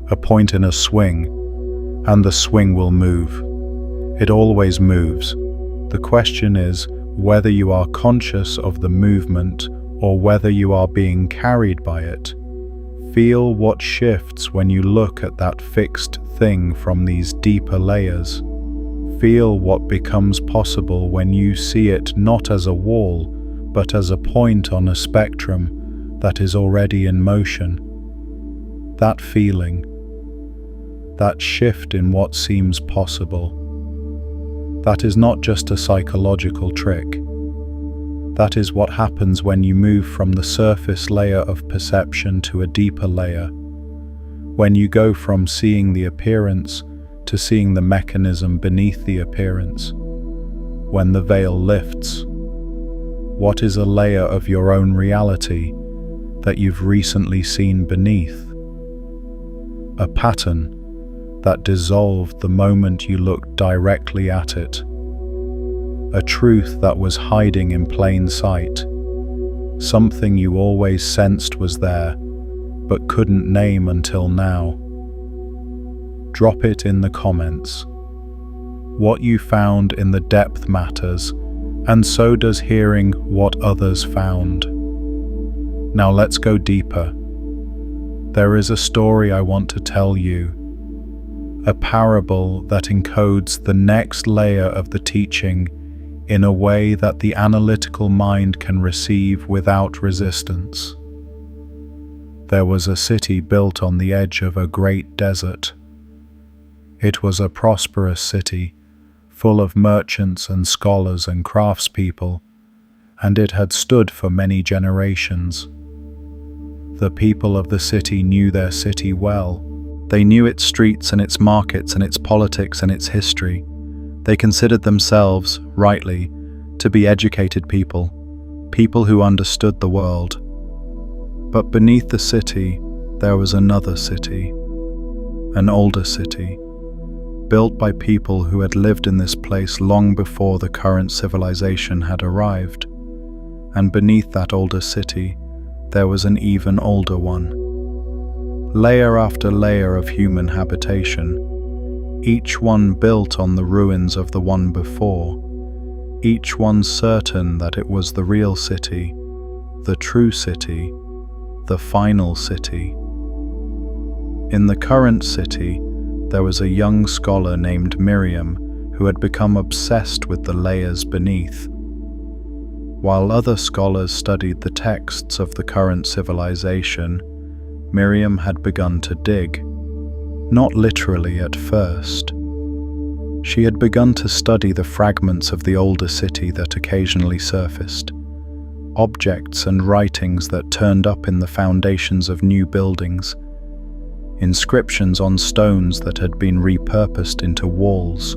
Speaker 1: a point in a swing, and the swing will move. It always moves. The question is whether you are conscious of the movement or whether you are being carried by it. Feel what shifts when you look at that fixed thing from these deeper layers. Feel what becomes possible when you see it not as a wall, but as a point on a spectrum that is already in motion. That feeling, that shift in what seems possible, that is not just a psychological trick. That is what happens when you move from the surface layer of perception to a deeper layer, when you go from seeing the appearance to seeing the mechanism beneath the appearance, when the veil lifts. What is a layer of your own reality that you've recently seen beneath? A pattern that dissolved the moment you looked directly at it. A truth that was hiding in plain sight. Something you always sensed was there, but couldn't name until now. Drop it in the comments. What you found in the depth matters, and so does hearing what others found. Now let's go deeper. There is a story I want to tell you. A parable that encodes the next layer of the teaching in a way that the analytical mind can receive without resistance. There was a city built on the edge of a great desert. It was a prosperous city, full of merchants and scholars and craftspeople, and it had stood for many generations. The people of the city knew their city well. They knew its streets and its markets and its politics and its history. They considered themselves, rightly, to be educated people, people who understood the world. But beneath the city, there was another city, an older city, built by people who had lived in this place long before the current civilization had arrived. And beneath that older city, there was an even older one. Layer after layer of human habitation, each one built on the ruins of the one before, each one certain that it was the real city, the true city, the final city. In the current city, there was a young scholar named Miriam who had become obsessed with the layers beneath. While other scholars studied the texts of the current civilization, Miriam had begun to dig, not literally at first. She had begun to study the fragments of the older city that occasionally surfaced, objects and writings that turned up in the foundations of new buildings, inscriptions on stones that had been repurposed into walls.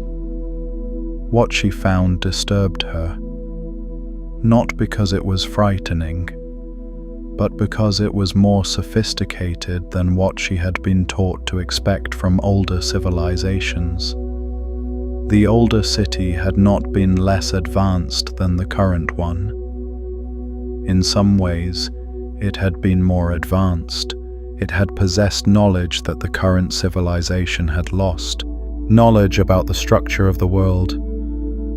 Speaker 1: What she found disturbed her, not because it was frightening, but because it was more sophisticated than what she had been taught to expect from older civilizations. The older city had not been less advanced than the current one. In some ways, it had been more advanced. It had possessed knowledge that the current civilization had lost. Knowledge about the structure of the world,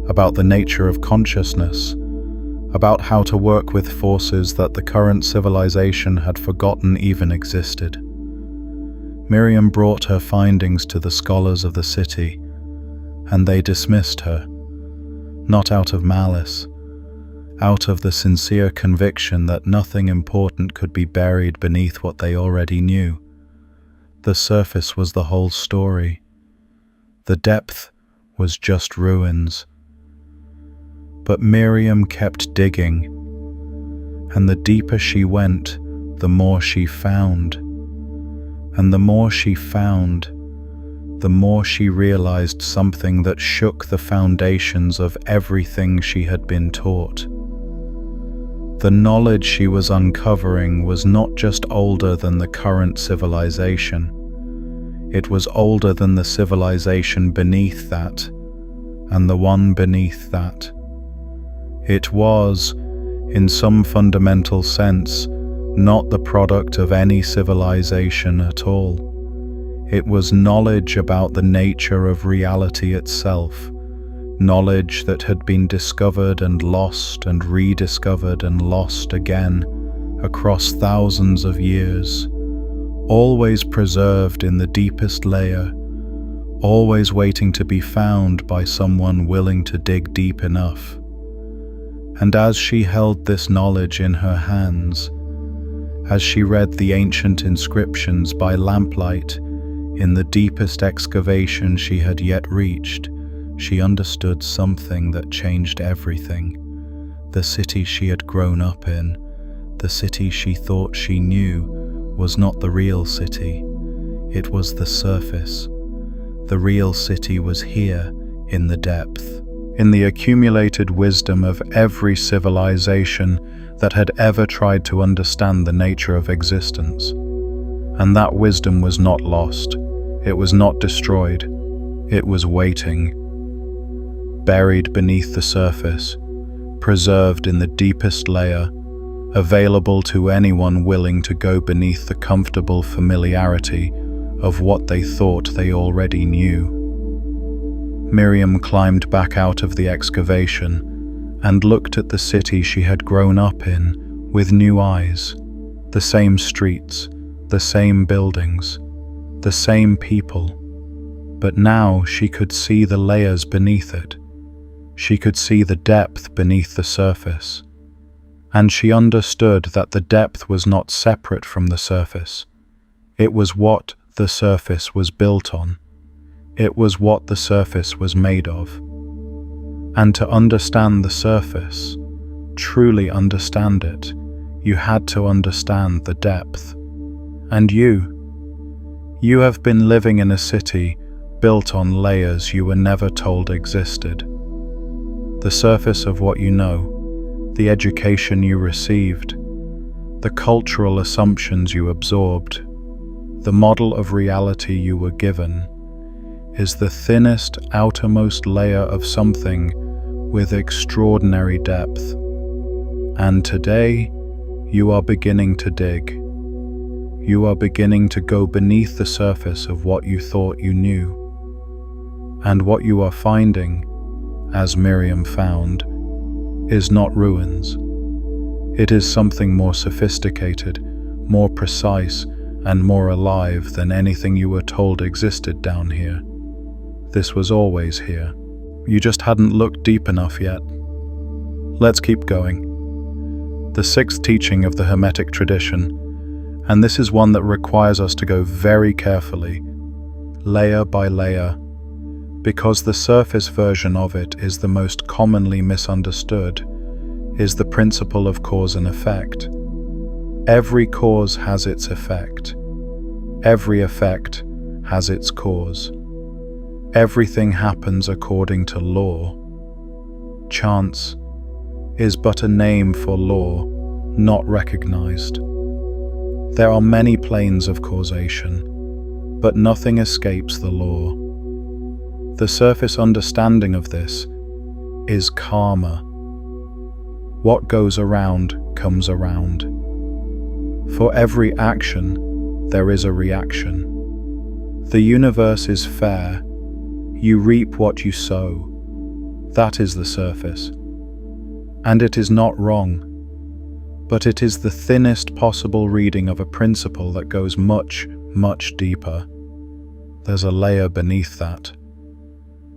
Speaker 1: about the nature of consciousness, about how to work with forces that the current civilization had forgotten even existed. Miriam brought her findings to the scholars of the city, and they dismissed her, not out of malice, out of the sincere conviction that nothing important could be buried beneath what they already knew. The surface was the whole story. The depth was just ruins. But Miriam kept digging, and the deeper she went, the more she found. And the more she found, the more she realized something that shook the foundations of everything she had been taught. The knowledge she was uncovering was not just older than the current civilization. It was older than the civilization beneath that, and the one beneath that. It was, in some fundamental sense, not the product of any civilization at all. It was knowledge about the nature of reality itself, knowledge that had been discovered and lost and rediscovered and lost again across thousands of years, always preserved in the deepest layer, always waiting to be found by someone willing to dig deep enough. And as she held this knowledge in her hands, as she read the ancient inscriptions by lamplight in the deepest excavation she had yet reached, she understood something that changed everything. The city she had grown up in, the city she thought she knew, was not the real city. It was the surface. The real city was here, in the depth, in the accumulated wisdom of every civilization that had ever tried to understand the nature of existence. And that wisdom was not lost. It was not destroyed. It was waiting, buried beneath the surface, preserved in the deepest layer, available to anyone willing to go beneath the comfortable familiarity of what they thought they already knew. Miriam climbed back out of the excavation and looked at the city she had grown up in with new eyes. The same streets, the same buildings, the same people. But now she could see the layers beneath it. She could see the depth beneath the surface. And she understood that the depth was not separate from the surface. It was what the surface was built on. It was what the surface was made of. And to understand the surface, truly understand it, you had to understand the depth. And you have been living in a city built on layers you were never told existed. The surface of what you know, the education you received, the cultural assumptions you absorbed, the model of reality you were given, is the thinnest, outermost layer of something with extraordinary depth. And today, you are beginning to dig. You are beginning to go beneath the surface of what you thought you knew. And what you are finding, as Miriam found, is not ruins. It is something more sophisticated, more precise, and more alive than anything you were told existed down here. This was always here. You just hadn't looked deep enough yet. Let's keep going. The sixth teaching of the Hermetic tradition, and this is one that requires us to go very carefully, layer by layer, because the surface version of it is the most commonly misunderstood, is the principle of cause and effect. Every cause has its effect. Every effect has its cause. Everything happens according to law. Chance is but a name for law, not recognized. There are many planes of causation, but nothing escapes the law. The surface understanding of this is karma. What goes around comes around. For every action, there is a reaction. The universe is fair. You reap what you sow. That is the surface. And it is not wrong, but it is the thinnest possible reading of a principle that goes much, much deeper. There's a layer beneath that.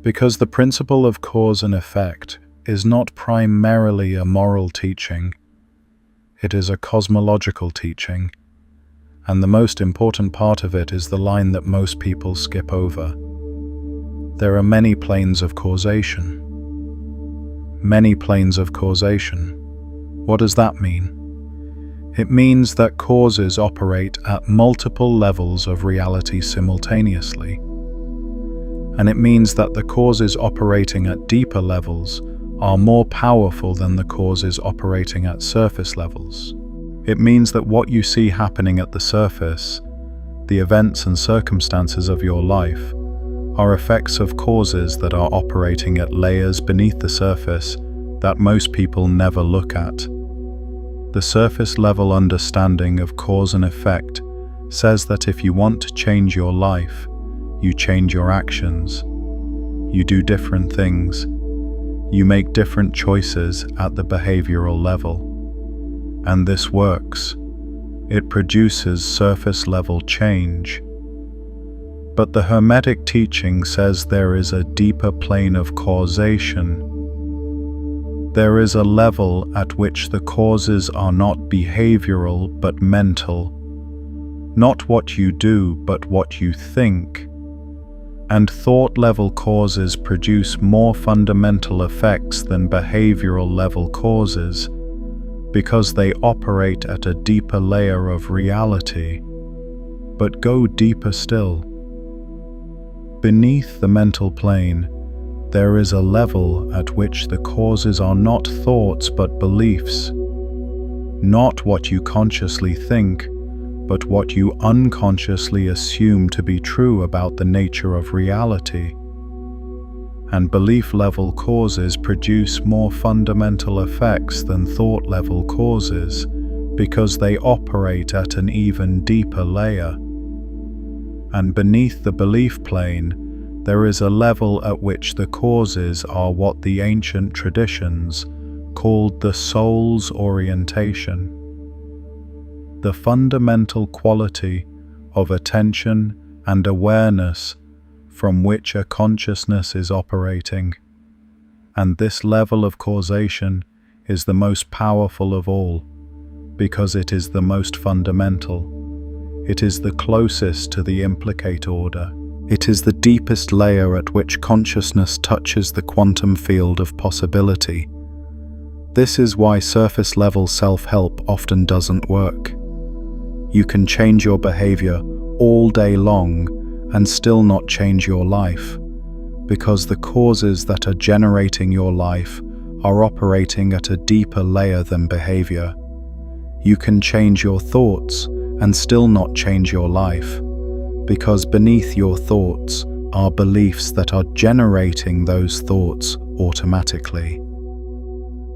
Speaker 1: Because the principle of cause and effect is not primarily a moral teaching, it is a cosmological teaching, and the most important part of it is the line that most people skip over. There are many planes of causation. Many planes of causation. What does that mean? It means that causes operate at multiple levels of reality simultaneously. And it means that the causes operating at deeper levels are more powerful than the causes operating at surface levels. It means that what you see happening at the surface, the events and circumstances of your life, are effects of causes that are operating at layers beneath the surface that most people never look at. The surface level understanding of cause and effect says that if you want to change your life, you change your actions. You do different things. You make different choices at the behavioral level. And this works. It produces surface level change. But the Hermetic teaching says there is a deeper plane of causation. There is a level at which the causes are not behavioral but mental. Not what you do but what you think. And thought-level causes produce more fundamental effects than behavioral-level causes, because they operate at a deeper layer of reality. But go deeper still. Beneath the mental plane, there is a level at which the causes are not thoughts but beliefs. Not what you consciously think, but what you unconsciously assume to be true about the nature of reality. And belief-level causes produce more fundamental effects than thought-level causes, because they operate at an even deeper layer. And beneath the belief plane, there is a level at which the causes are what the ancient traditions called the soul's orientation. The fundamental quality of attention and awareness from which a consciousness is operating. And this level of causation is the most powerful of all, because it is the most fundamental. It is the closest to the implicate order. It is the deepest layer at which consciousness touches the quantum field of possibility. This is why surface-level self-help often doesn't work. You can change your behavior all day long and still not change your life, because the causes that are generating your life are operating at a deeper layer than behavior. You can change your thoughts and still not change your life, because beneath your thoughts are beliefs that are generating those thoughts automatically.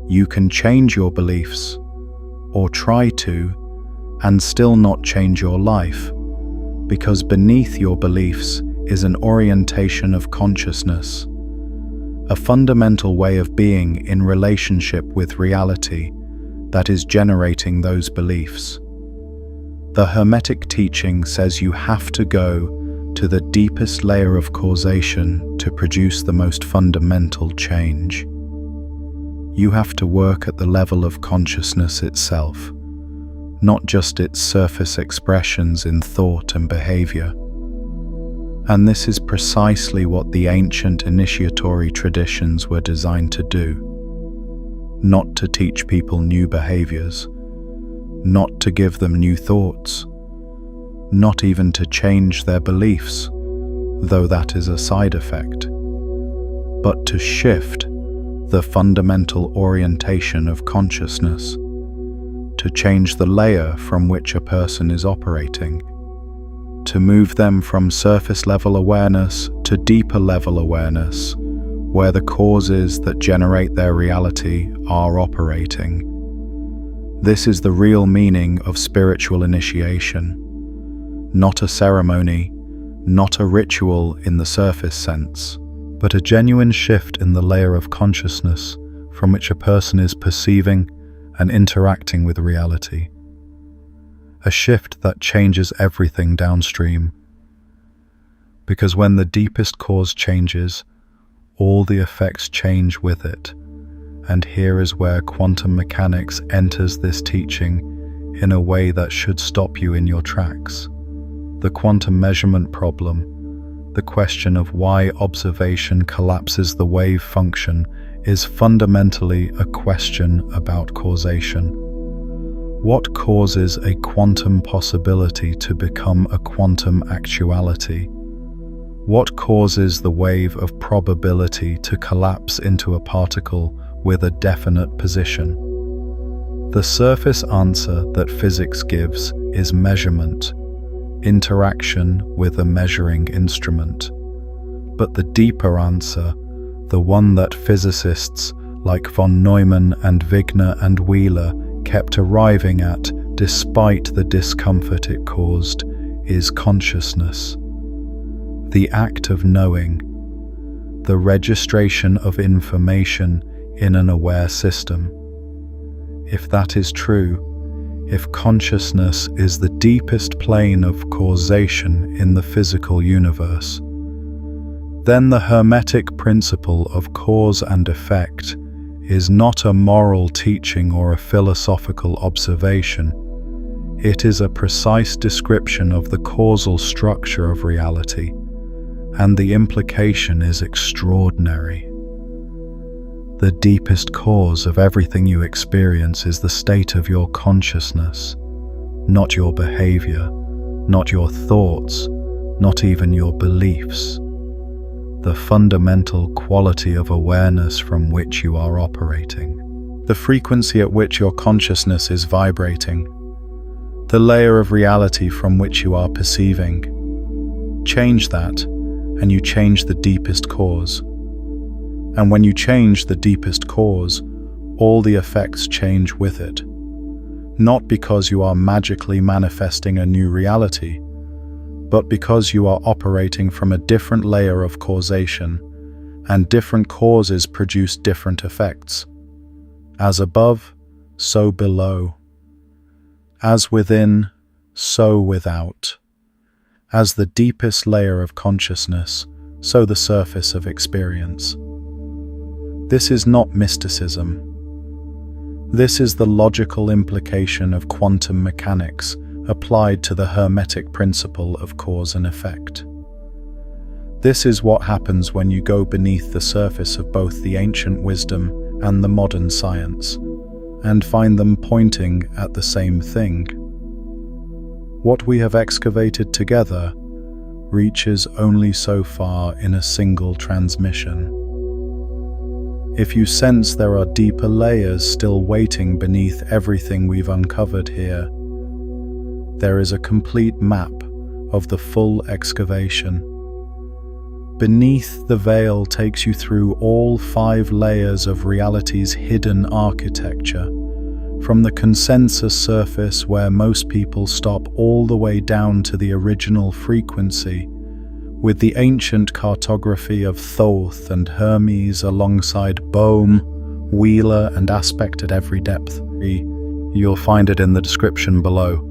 Speaker 1: You can change your beliefs, or try to, and still not change your life, because beneath your beliefs is an orientation of consciousness, a fundamental way of being in relationship with reality that is generating those beliefs. The Hermetic teaching says you have to go to the deepest layer of causation to produce the most fundamental change. You have to work at the level of consciousness itself, not just its surface expressions in thought and behavior. And this is precisely what the ancient initiatory traditions were designed to do. not to teach people new behaviors, not to give them new thoughts, not even to change their beliefs, though that is a side effect, but to shift the fundamental orientation of consciousness, to change the layer from which a person is operating, to move them from surface level awareness to deeper level awareness, where the causes that generate their reality are operating. This is the real meaning of spiritual initiation, not a ceremony, not a ritual in the surface sense, but a genuine shift in the layer of consciousness from which a person is perceiving and interacting with reality. A shift that changes everything downstream. Because when the deepest cause changes, all the effects change with it. And here is where quantum mechanics enters this teaching in a way that should stop you in your tracks. The quantum measurement problem, the question of why observation collapses the wave function, is fundamentally a question about causation. What causes a quantum possibility to become a quantum actuality? What causes the wave of probability to collapse into a particle with a definite position? The surface answer that physics gives is measurement, interaction with a measuring instrument. But the deeper answer, the one that physicists like von Neumann and Wigner and Wheeler kept arriving at despite the discomfort it caused, is consciousness. The act of knowing, the registration of information in an aware system. If that is true, if consciousness is the deepest plane of causation in the physical universe, then the Hermetic principle of cause and effect is not a moral teaching or a philosophical observation. It is a precise description of the causal structure of reality, and the implication is extraordinary. The deepest cause of everything you experience is the state of your consciousness, not your behavior, not your thoughts, not even your beliefs. The fundamental quality of awareness from which you are operating. The frequency at which your consciousness is vibrating. The layer of reality from which you are perceiving. Change that, and you change the deepest cause. And when you change the deepest cause, all the effects change with it. Not because you are magically manifesting a new reality, but because you are operating from a different layer of causation, and different causes produce different effects. As above, so below. As within, so without. As the deepest layer of consciousness, so the surface of experience. This is not mysticism. This is the logical implication of quantum mechanics applied to the Hermetic principle of cause and effect. This is what happens when you go beneath the surface of both the ancient wisdom and the modern science, and find them pointing at the same thing. What we have excavated together reaches only so far in a single transmission. If you sense there are deeper layers still waiting beneath everything we've uncovered here, there is a complete map of the full excavation. Beneath the veil takes you through all 5 layers of reality's hidden architecture, from the consensus surface where most people stop all the way down to the original frequency, with the ancient cartography of Thoth and Hermes alongside Bohm, Wheeler and Aspect at every depth. You'll find it in the description below.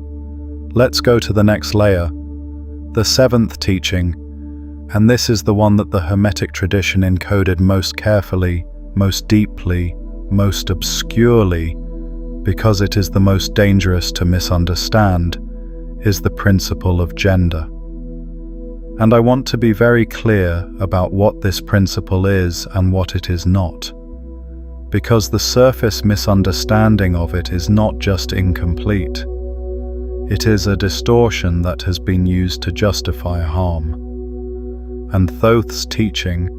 Speaker 1: Let's go to the next layer, the 7th teaching, and this is the one that the Hermetic tradition encoded most carefully, most deeply, most obscurely, because it is the most dangerous to misunderstand, is the principle of gender. And I want to be very clear about what this principle is and what it is not. because the surface misunderstanding of it is not just incomplete, it is a distortion that has been used to justify harm. And Thoth's teaching,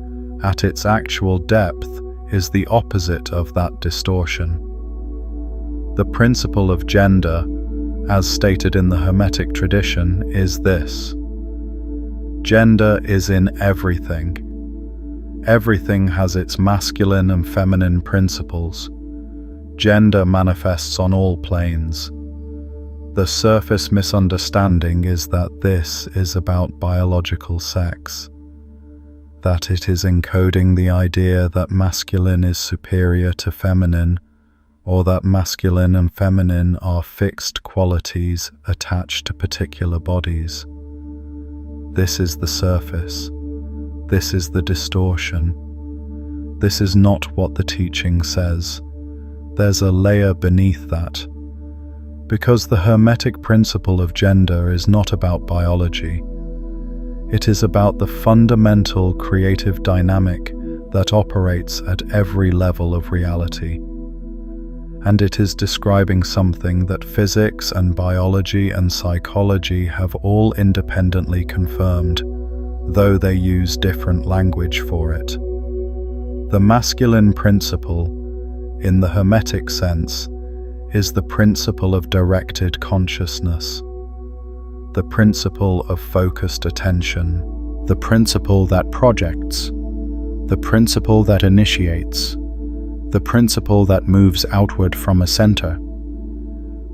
Speaker 1: at its actual depth, is the opposite of that distortion. The principle of gender, as stated in the Hermetic tradition, is this: gender is in everything. Everything has its masculine and feminine principles. Gender manifests on all planes. The surface misunderstanding is that this is about biological sex, that it is encoding the idea that masculine is superior to feminine, or that masculine and feminine are fixed qualities attached to particular bodies. This is the surface. This is the distortion. This is not what the teaching says. There's a layer beneath that. Because the Hermetic principle of gender is not about biology. It is about the fundamental creative dynamic that operates at every level of reality. And it is describing something that physics and biology and psychology have all independently confirmed, though they use different language for it. The masculine principle, in the Hermetic sense, is the principle of directed consciousness, the principle of focused attention, the principle that projects, the principle that initiates, the principle that moves outward from a center.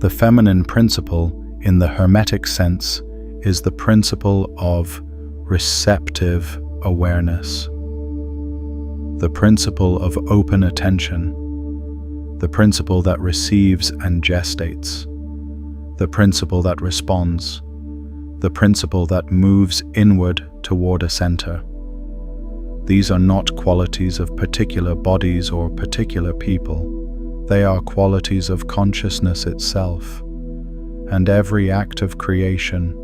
Speaker 1: The feminine principle, in the Hermetic sense, is the principle of receptive awareness, the principle of open attention, the principle that receives and gestates, the principle that responds, the principle that moves inward toward a center. These are not qualities of particular bodies or particular people. They are qualities of consciousness itself, and every act of creation,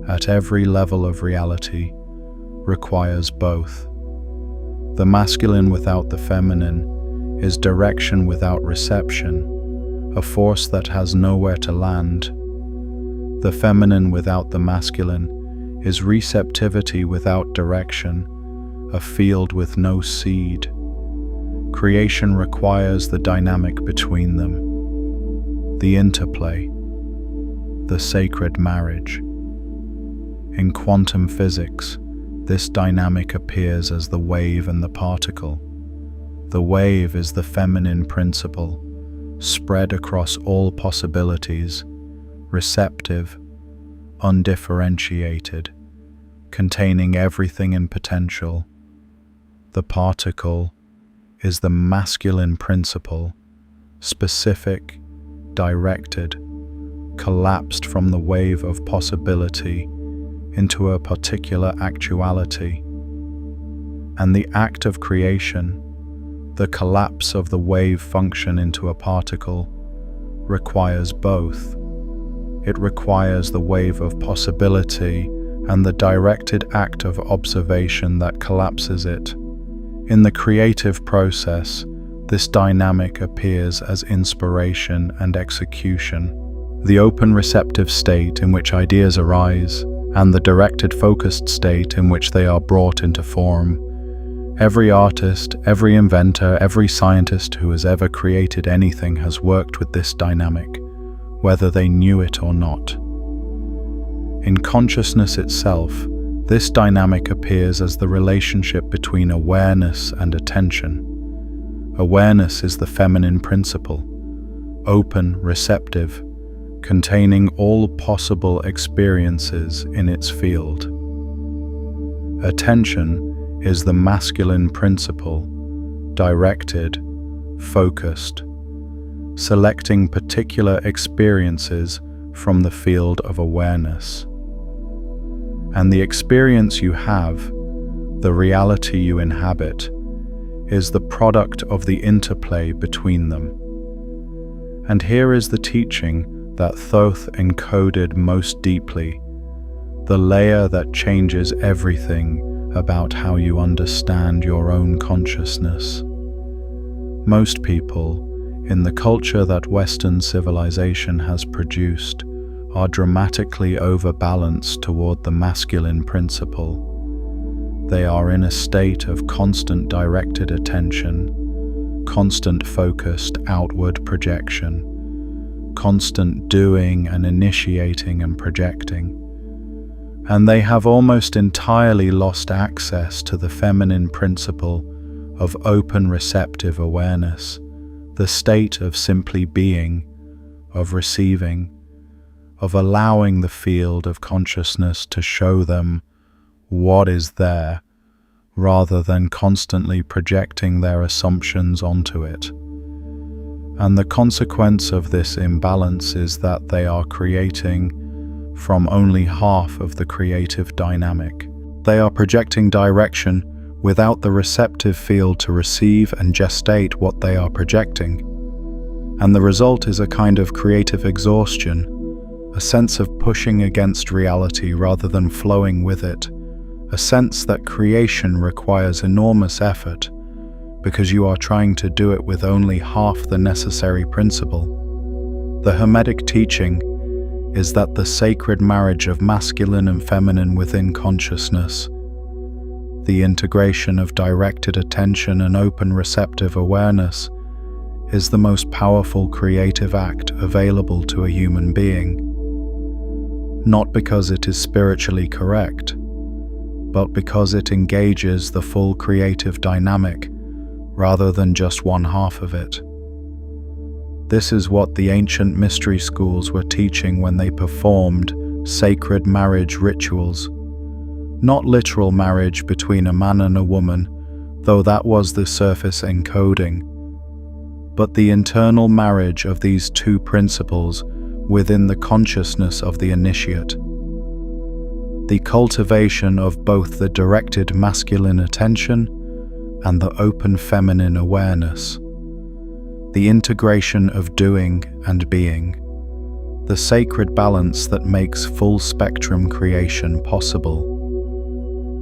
Speaker 1: at every level of reality, requires both. The masculine without the feminine is direction without reception, a force that has nowhere to land. The feminine without the masculine is receptivity without direction, a field with no seed. Creation requires the dynamic between them, the interplay, the sacred marriage. In quantum physics, this dynamic appears as the wave and the particle. The wave is the feminine principle, spread across all possibilities, receptive, undifferentiated, containing everything in potential. The particle is the masculine principle, specific, directed, collapsed from the wave of possibility into a particular actuality. And the act of creation, the collapse of the wave function into a particle, requires both. It requires the wave of possibility and the directed act of observation that collapses it. In the creative process, this dynamic appears as inspiration and execution, the open receptive state in which ideas arise, and the directed focused state in which they are brought into form. Every artist, every inventor, every scientist who has ever created anything has worked with this dynamic, whether they knew it or not. In consciousness itself, this dynamic appears as the relationship between awareness and attention. Awareness is the feminine principle, open, receptive, containing all possible experiences in its field. Attention is the masculine principle, directed, focused, selecting particular experiences from the field of awareness. And the experience you have, the reality you inhabit, is the product of the interplay between them. And here is the teaching that Thoth encoded most deeply, the layer that changes everything about how you understand your own consciousness. Most people, in the culture that Western civilization has produced, are dramatically overbalanced toward the masculine principle. They are in a state of constant directed attention, constant focused outward projection, constant doing and initiating and projecting. And they have almost entirely lost access to the feminine principle of open receptive awareness, the state of simply being, of receiving, of allowing the field of consciousness to show them what is there, rather than constantly projecting their assumptions onto it. And the consequence of this imbalance is that they are creating from only half of the creative dynamic. They are projecting direction without the receptive field to receive and gestate what they are projecting. And the result is a kind of creative exhaustion, a sense of pushing against reality rather than flowing with it, a sense that creation requires enormous effort because you are trying to do it with only half the necessary principle. The Hermetic teaching is that the sacred marriage of masculine and feminine within consciousness, the integration of directed attention and open receptive awareness, is the most powerful creative act available to a human being. Not because it is spiritually correct, but because it engages the full creative dynamic rather than just one half of it. This is what the ancient mystery schools were teaching when they performed sacred marriage rituals. Not literal marriage between a man and a woman, though that was the surface encoding, but the internal marriage of these two principles within the consciousness of the initiate. The cultivation of both the directed masculine attention and the open feminine awareness. The integration of doing and being, the sacred balance that makes full spectrum creation possible.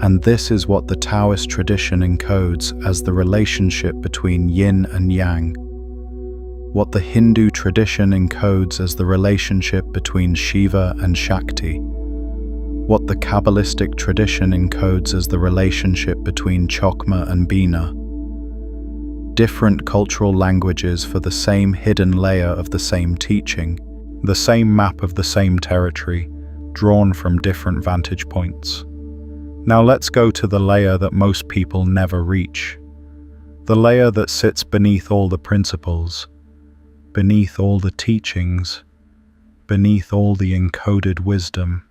Speaker 1: And this is what the Taoist tradition encodes as the relationship between yin and yang, what the Hindu tradition encodes as the relationship between Shiva and Shakti, what the Kabbalistic tradition encodes as the relationship between Chokma and Bina. Different cultural languages for the same hidden layer of the same teaching, the same map of the same territory, drawn from different vantage points. Now let's go to the layer that most people never reach, the layer that sits beneath all the principles, beneath all the teachings, beneath all the encoded wisdom.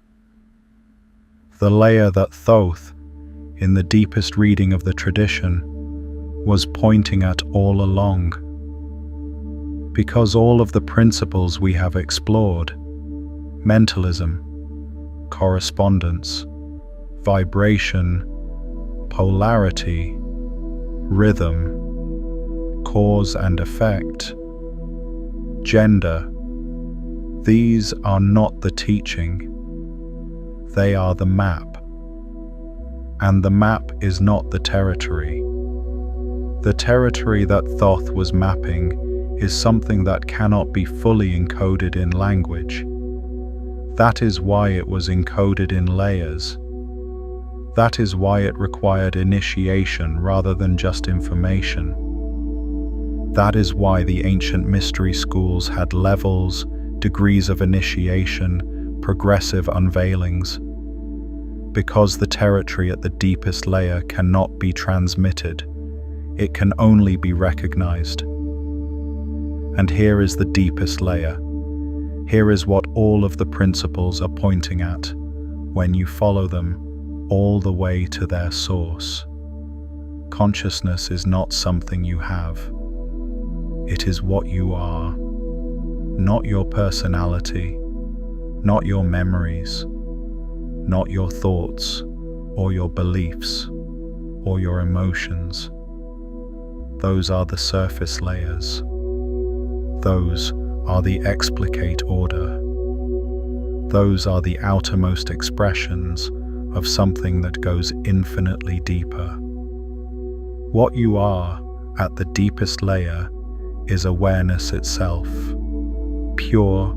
Speaker 1: The layer that Thoth, in the deepest reading of the tradition, was pointing at all along. Because all of the principles we have explored, mentalism, correspondence, vibration, polarity, rhythm, cause and effect, gender, these are not the teaching, they are the map. And the map is not the territory. The territory that Thoth was mapping is something that cannot be fully encoded in language. That is why it was encoded in layers. That is why it required initiation rather than just information. That is why the ancient mystery schools had levels, degrees of initiation, progressive unveilings. Because the territory at the deepest layer cannot be transmitted. It can only be recognized. And here is the deepest layer. Here is what all of the principles are pointing at when you follow them all the way to their source. Consciousness is not something you have. It is what you are. Not your personality, not your memories, not your thoughts or your beliefs or your emotions. Those are the surface layers. Those are the explicate order. Those are the outermost expressions of something that goes infinitely deeper. What you are at the deepest layer, is awareness itself. Pure,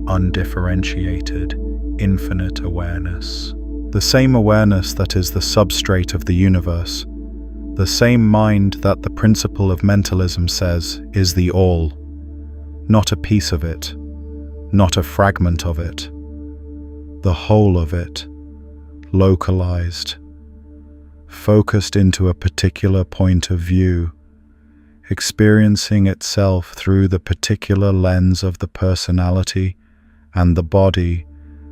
Speaker 1: undifferentiated, infinite awareness. The same awareness that is the substrate of the universe. The same mind that the principle of mentalism says is the all. Not a piece of it. Not a fragment of it. The whole of it. Localized. Focused into a particular point of view. Experiencing itself through the particular lens of the personality and the body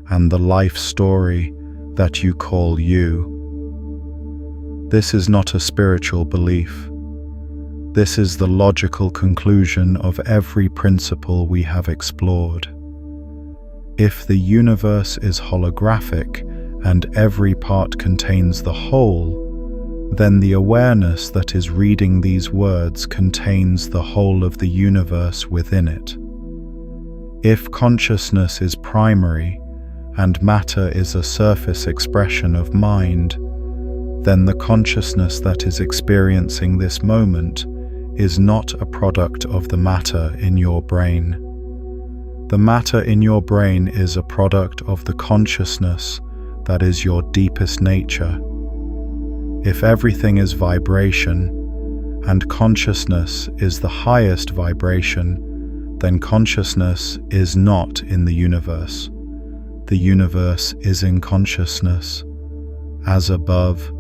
Speaker 1: and the life story that you call you. This is not a spiritual belief. This is the logical conclusion of every principle we have explored. If the universe is holographic and every part contains the whole, then the awareness that is reading these words contains the whole of the universe within it. If consciousness is primary and matter is a surface expression of mind, then the consciousness that is experiencing this moment is not a product of the matter in your brain. The matter in your brain is a product of the consciousness that is your deepest nature. If everything is vibration, and consciousness is the highest vibration, then consciousness is not in the universe. The universe is in consciousness. As above,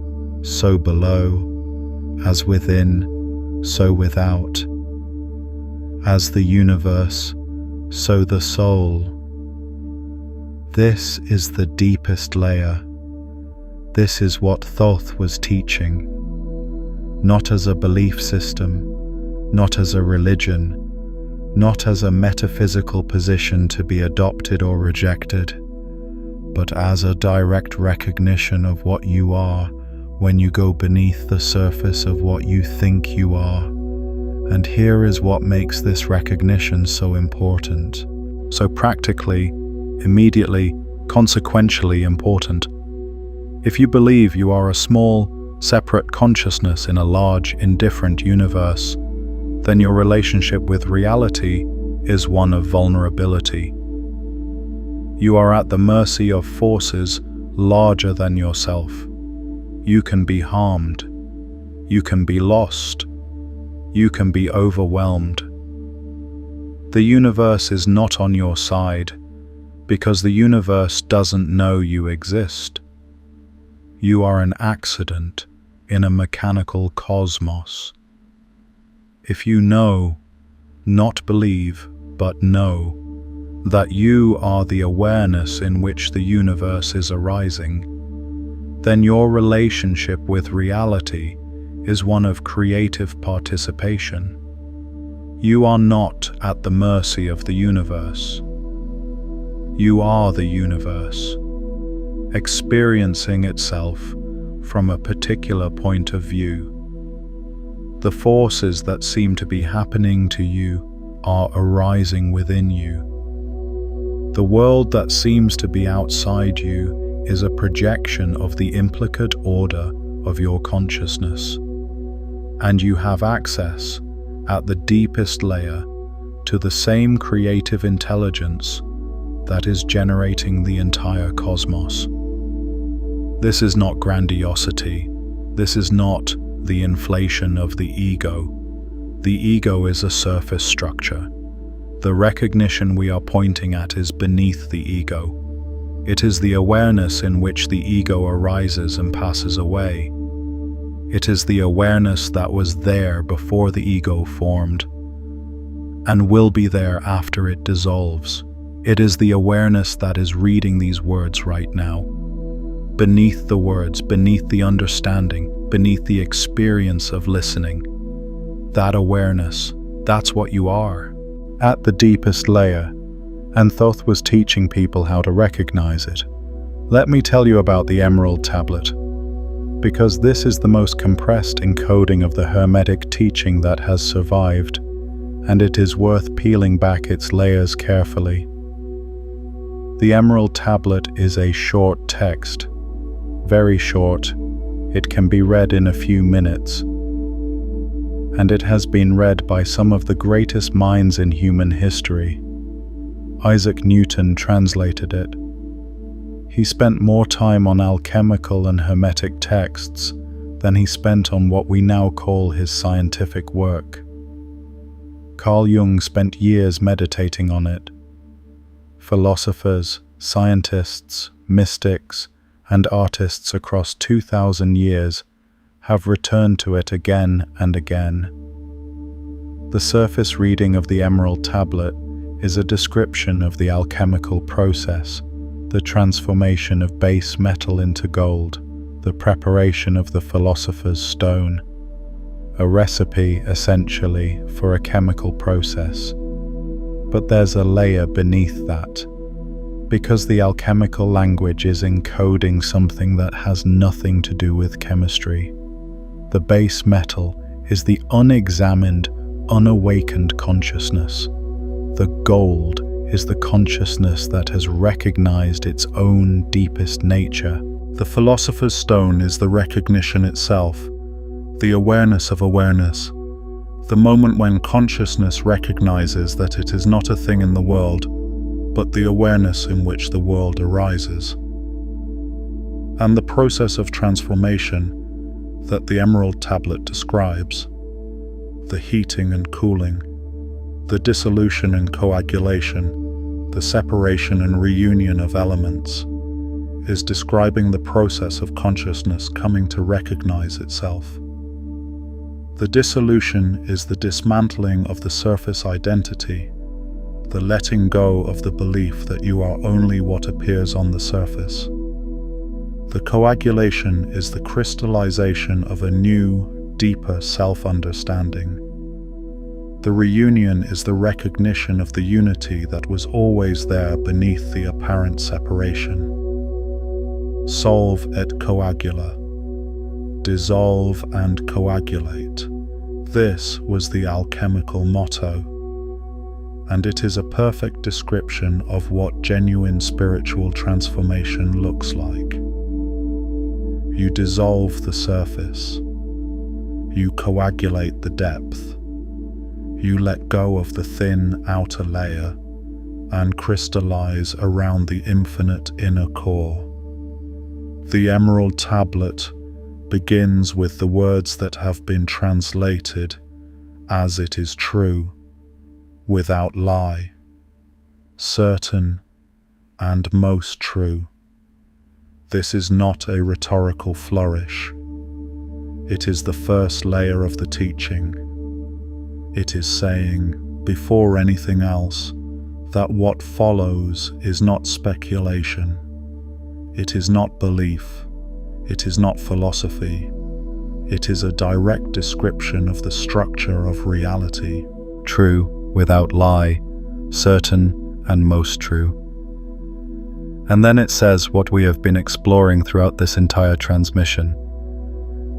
Speaker 1: so below. As within, so without. As the universe, so the soul. This is the deepest layer. This is what Thoth was teaching. Not as a belief system, not as a religion, not as a metaphysical position to be adopted or rejected, but as a direct recognition of what you are when you go beneath the surface of what you think you are. And here is what makes this recognition so important. So practically, immediately, consequentially important. If you believe you are a small, separate consciousness in a large, indifferent universe, then your relationship with reality is one of vulnerability. You are at the mercy of forces larger than yourself. You can be harmed. You can be lost. You can be overwhelmed. The universe is not on your side because the universe doesn't know you exist. You are an accident in a mechanical cosmos. If you know, not believe, but know, that you are the awareness in which the universe is arising, then your relationship with reality is one of creative participation. You are not at the mercy of the universe. You are the universe, experiencing itself from a particular point of view. The forces that seem to be happening to you are arising within you. The world that seems to be outside you is a projection of the implicate order of your consciousness, and you have access, at the deepest layer, to the same creative intelligence that is generating the entire cosmos. This is not grandiosity. This is not the inflation of the ego. The ego is a surface structure. The recognition we are pointing at is beneath the ego. It is the awareness in which the ego arises and passes away. It is the awareness that was there before the ego formed, and will be there after it dissolves. It is the awareness that is reading these words right now. Beneath the words, beneath the understanding, beneath the experience of listening. That awareness, that's what you are. At the deepest layer, and Thoth was teaching people how to recognize it. Let me tell you about the Emerald Tablet, because this is the most compressed encoding of the Hermetic teaching that has survived, and it is worth peeling back its layers carefully. The Emerald Tablet is a short text, very short. It can be read in a few minutes. and it has been read by some of the greatest minds in human history. Isaac Newton translated it. He spent more time on alchemical and hermetic texts than he spent on what we now call his scientific work. Carl Jung spent years meditating on it. Philosophers, scientists, mystics, and artists across 2,000 years have returned to it again and again. The surface reading of the Emerald Tablet is a description of the alchemical process, the transformation of base metal into gold, the preparation of the philosopher's stone, a recipe essentially for a chemical process. But there's a layer beneath that, because the alchemical language is encoding something that has nothing to do with chemistry. The base metal is the unexamined, unawakened consciousness. The gold is the consciousness that has recognized its own deepest nature. The philosopher's stone is the recognition itself, the awareness of awareness, the moment when consciousness recognizes that it is not a thing in the world, but the awareness in which the world arises. And the process of transformation that the Emerald Tablet describes, the heating and cooling, the dissolution and coagulation, the separation and reunion of elements, is describing the process of consciousness coming to recognize itself. The dissolution is the dismantling of the surface identity, the letting go of the belief that you are only what appears on the surface. The coagulation is the crystallization of a new, deeper self-understanding. The reunion is the recognition of the unity that was always there beneath the apparent separation. Solve et coagula. Dissolve and coagulate. This was the alchemical motto, and it is a perfect description of what genuine spiritual transformation looks like. You dissolve the surface. You coagulate the depth. You let go of the thin outer layer and crystallize around the infinite inner core. The Emerald Tablet begins with the words that have been translated as it is true, without lie, certain and most true. This is not a rhetorical flourish. It is the first layer of the teaching. It is saying, before anything else, that what follows is not speculation. It is not belief. It is not philosophy. It is a direct description of the structure of reality.
Speaker 2: True, without lie, certain and most true. And then it says what we have been exploring throughout this entire transmission.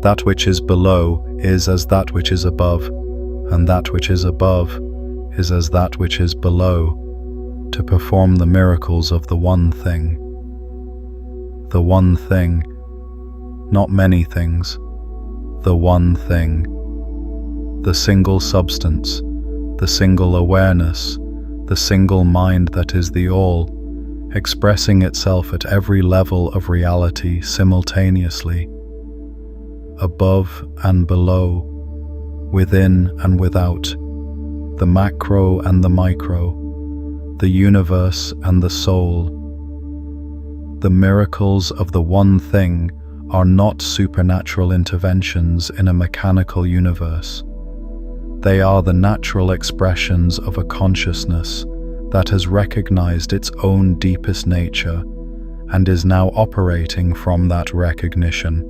Speaker 2: That which is below is as that which is above, and that which is above is as that which is below, to perform the miracles of the one thing. The one thing, not many things, the one thing. The single substance, the single awareness, the single mind that is the all, expressing itself at every level of reality simultaneously, above and below, within and without, the macro and the micro, the universe and the soul. The miracles of the one thing are not supernatural interventions in a mechanical universe. They are the natural expressions of a consciousness that has recognized its own deepest nature and is now operating from that recognition.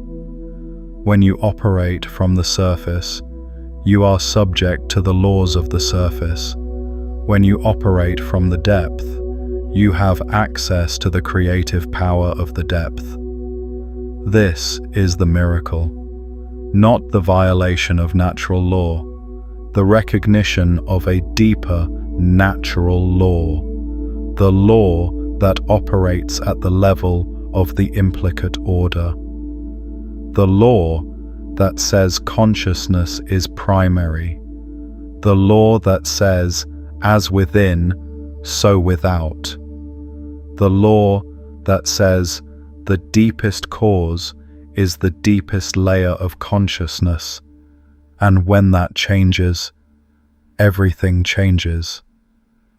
Speaker 2: When you operate from the surface, you are subject to the laws of the surface. When you operate from the depth, you have access to the creative power of the depth. This is the miracle, not the violation of natural law, the recognition of a deeper natural law, the law that operates at the level of the implicate order, the law that says consciousness is primary, the law that says, as within, so without, the law that says the deepest cause is the deepest layer of consciousness, and when that changes, everything changes.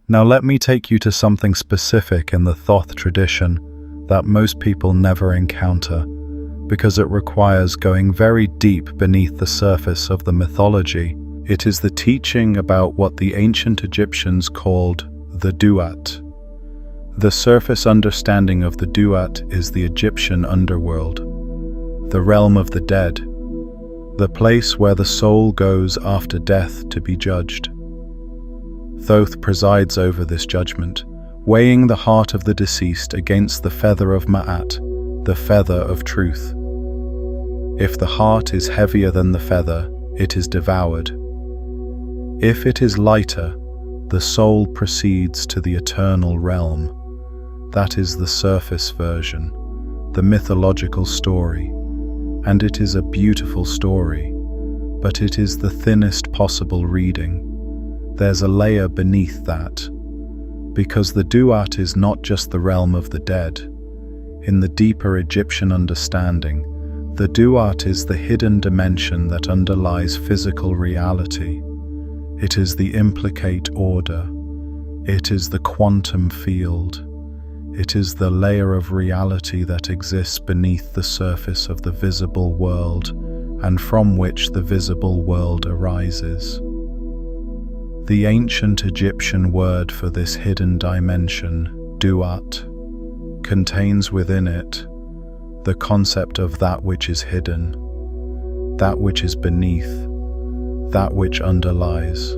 Speaker 2: Now let me take you to something specific in the Thoth tradition that most people never encounter, because it requires going very deep beneath the surface of the mythology. It is the teaching about what the ancient Egyptians called the Duat. The surface understanding of the Duat is the Egyptian underworld, the realm of the dead, the place where the soul goes after death to be judged. Thoth presides over this judgment, weighing the heart of the deceased against the feather of Ma'at, the feather of truth. If the heart is heavier than the feather, it is devoured. If it is lighter, the soul proceeds to the eternal realm. That is the surface version, the mythological story. And it is a beautiful story, but it is the thinnest possible reading. There's a layer beneath that, because the Duat is not just the realm of the dead. In the deeper Egyptian understanding, the Duat is the hidden dimension that underlies physical reality. It is the implicate order. It is the quantum field. It is the layer of reality that exists beneath the surface of the visible world, and from which the visible world arises. The ancient Egyptian word for this hidden dimension, Duat, contains within it the concept of that which is hidden, that which is beneath, that which underlies.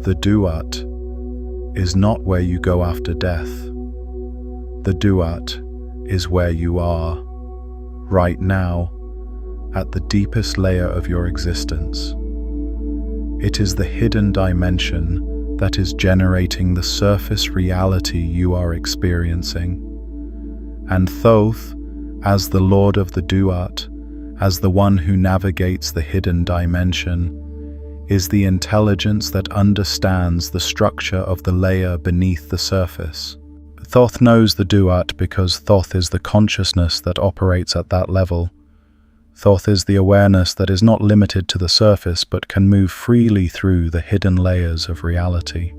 Speaker 2: The Duat is not where you go after death. The Duat is where you are, right now, at the deepest layer of your existence. It is the hidden dimension that is generating the surface reality you are experiencing. And Thoth, as the Lord of the Duat, as the one who navigates the hidden dimension, is the intelligence that understands the structure of the layer beneath the surface. Thoth knows the Duat because Thoth is the consciousness that operates at that level. Thoth is the awareness that is not limited to the surface but can move freely through the hidden layers of reality.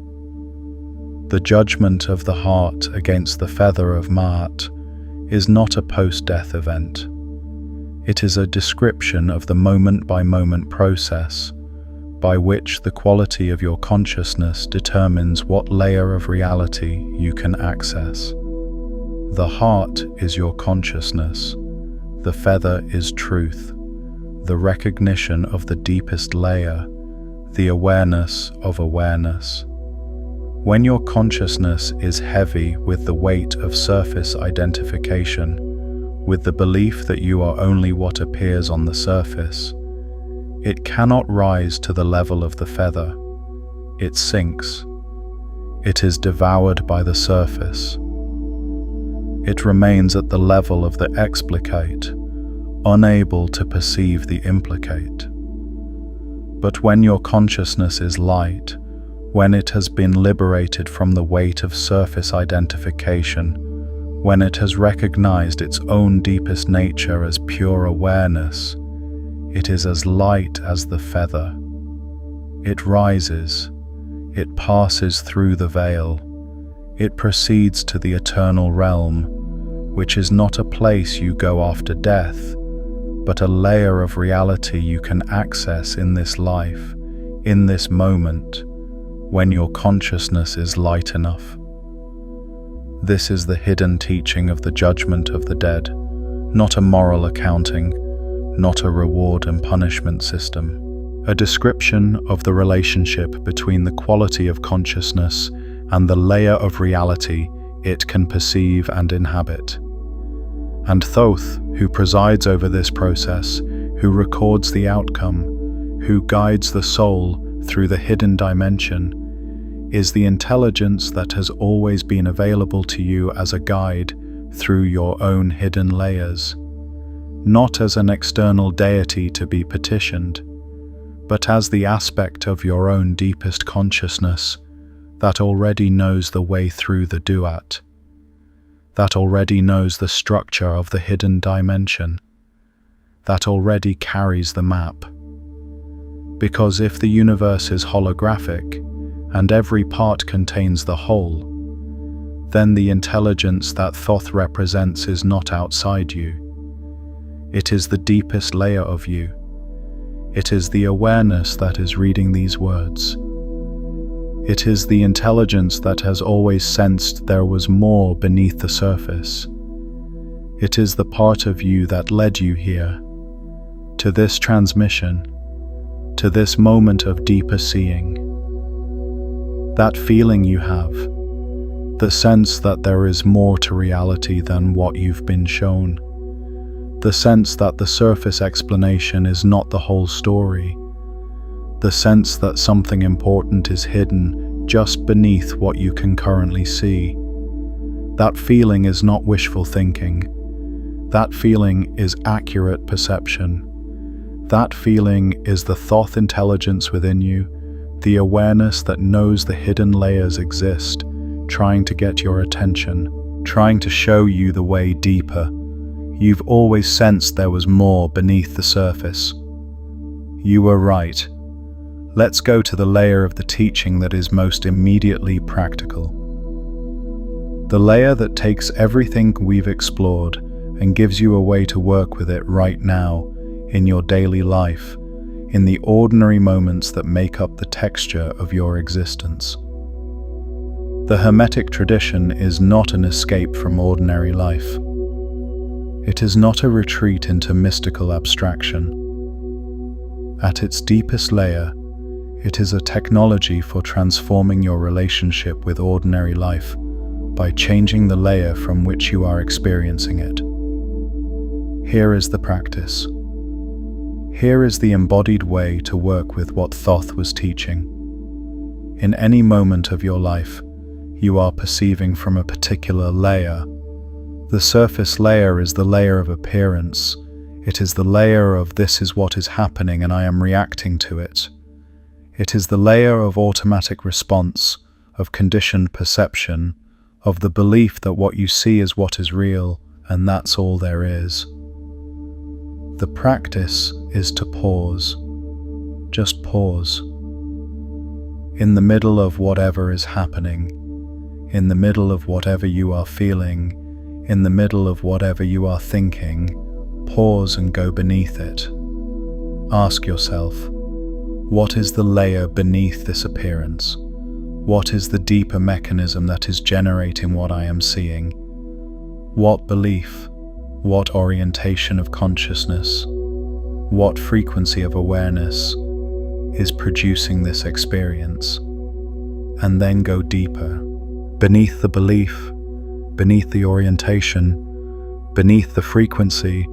Speaker 2: The judgment of the heart against the feather of Ma'at is not a post-death event. It is a description of the moment-by-moment process by which the quality of your consciousness determines what layer of reality you can access. The heart is your consciousness. The feather is truth, the recognition of the deepest layer, the awareness of awareness. When your consciousness is heavy with the weight of surface identification, with the belief that you are only what appears on the surface, it cannot rise to the level of the feather. It sinks. It is devoured by the surface. It remains at the level of the explicate, unable to perceive the implicate. But when your consciousness is light, when it has been liberated from the weight of surface identification, when it has recognized its own deepest nature as pure awareness, it is as light as the feather. It rises, it passes through the veil, it proceeds to the eternal realm, which is not a place you go after death, but a layer of reality you can access in this life, in this moment, when your consciousness is light enough. This is the hidden teaching of the judgment of the dead, not a moral accounting, not a reward and punishment system, a description of the relationship between the quality of consciousness and the layer of reality it can perceive and inhabit. And Thoth, who presides over this process, who records the outcome, who guides the soul through the hidden dimension, is the intelligence that has always been available to you as a guide through your own hidden layers.
Speaker 1: not as an external deity to be petitioned, but as the aspect of your own deepest consciousness that already knows the way through the Duat, that already knows the structure of the hidden dimension, that already carries the map. Because if the universe is holographic, and every part contains the whole, then the intelligence that Thoth represents is not outside you. It is the deepest layer of you. It is the awareness that is reading these words. It is the intelligence that has always sensed there was more beneath the surface. It is the part of you that led you here, to this transmission, to this moment of deeper seeing. That feeling you have, the sense that there is more to reality than what you've been shown, the sense that the surface explanation is not the whole story, the sense that something important is hidden just beneath what you can currently see. That feeling is not wishful thinking. That feeling is accurate perception. That feeling is the Thoth intelligence within you, the awareness that knows the hidden layers exist, trying to get your attention, trying to show you the way deeper. You've always sensed there was more beneath the surface. You were right. Let's go to the layer of the teaching that is most immediately practical. The layer that takes everything we've explored and gives you a way to work with it right now, in your daily life, in the ordinary moments that make up the texture of your existence. The Hermetic tradition is not an escape from ordinary life. It is not a retreat into mystical abstraction. At its deepest layer, it is a technology for transforming your relationship with ordinary life by changing the layer from which you are experiencing it. Here is the practice. Here is the embodied way to work with what Thoth was teaching. In any moment of your life, you are perceiving from a particular layer. The surface layer is the layer of appearance. It is the layer of this is what is happening and I am reacting to it. It is the layer of automatic response, of conditioned perception, of the belief that what you see is what is real and that's all there is. The practice is to pause. Just pause. In the middle of whatever is happening, in the middle of whatever you are feeling, in the middle of whatever you are thinking, pause and go beneath it. Ask yourself, what is the layer beneath this appearance? What is the deeper mechanism that is generating what I am seeing? What belief? What orientation of consciousness? What frequency of awareness is producing this experience? And then go deeper. Beneath the belief, beneath the orientation, beneath the frequency,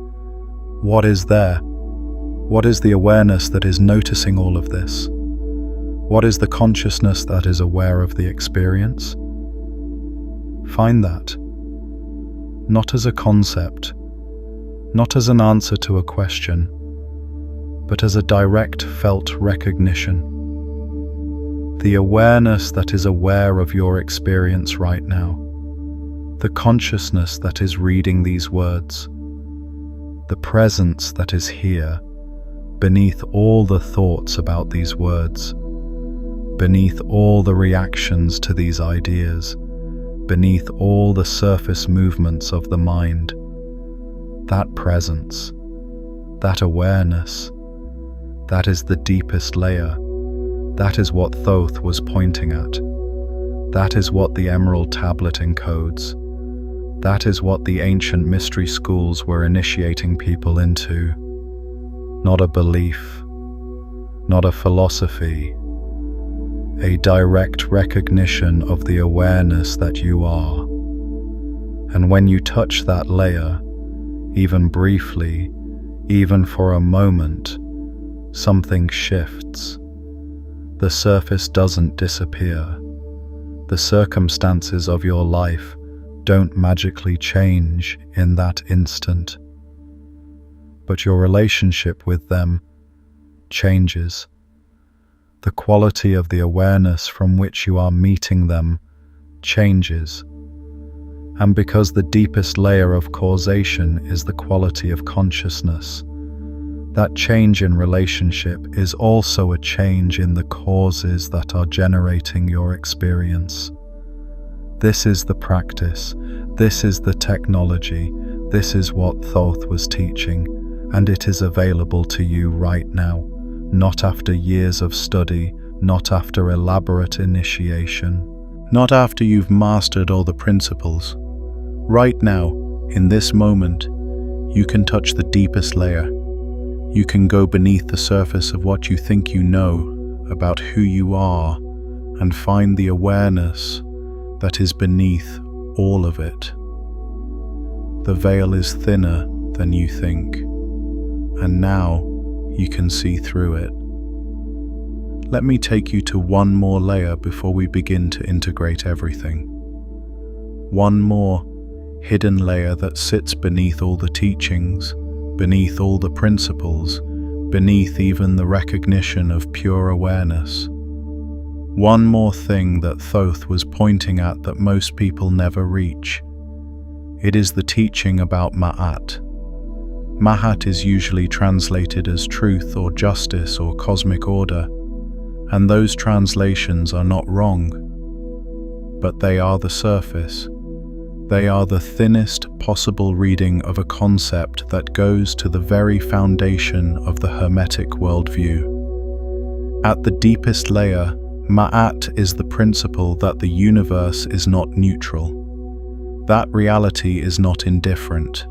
Speaker 1: what is there? What is the awareness that is noticing all of this? What is the consciousness that is aware of the experience? Find that. Not as a concept, not as an answer to a question, but as a direct felt recognition. The awareness that is aware of your experience right now. The consciousness that is reading these words. The presence that is here, beneath all the thoughts about these words, beneath all the reactions to these ideas, beneath all the surface movements of the mind. That presence, that awareness, that is the deepest layer. That is what Thoth was pointing at. That is what the Emerald Tablet encodes. That is what the ancient mystery schools were initiating people into. Not a belief, not a philosophy, a direct recognition of the awareness that you are. And when you touch that layer, even briefly, even for a moment, something shifts. The surface doesn't disappear. The circumstances of your life don't magically change in that instant.
Speaker 2: but your relationship with them changes. The quality of the awareness from which you are meeting them changes. And because the deepest layer of causation is the quality of consciousness, that change in relationship is also a change in the causes that are generating your experience. This is the practice, this is the technology, this is what Thoth was teaching, and it is available to you right now, not after years of study, not after elaborate initiation,
Speaker 1: not after you've mastered all the principles. Right now, in this moment, you can touch the deepest layer. You can go beneath the surface of what you think you know about who you are and find the awareness that is beneath all of it. The veil is thinner than you think, and now you can see through it. Let me take you to one more layer before we begin to integrate everything. One more hidden layer that sits beneath all the teachings, beneath all the principles, beneath even the recognition of pure awareness. One more thing that Thoth was pointing at that most people never reach. It is the teaching about Ma'at. Ma'at is usually translated as truth or justice or cosmic order, and those translations are not wrong, but they are the surface. They are the thinnest possible reading of a concept that goes to the very foundation of the Hermetic worldview. At the deepest layer, Ma'at is the principle that the universe is not neutral, that reality is not indifferent,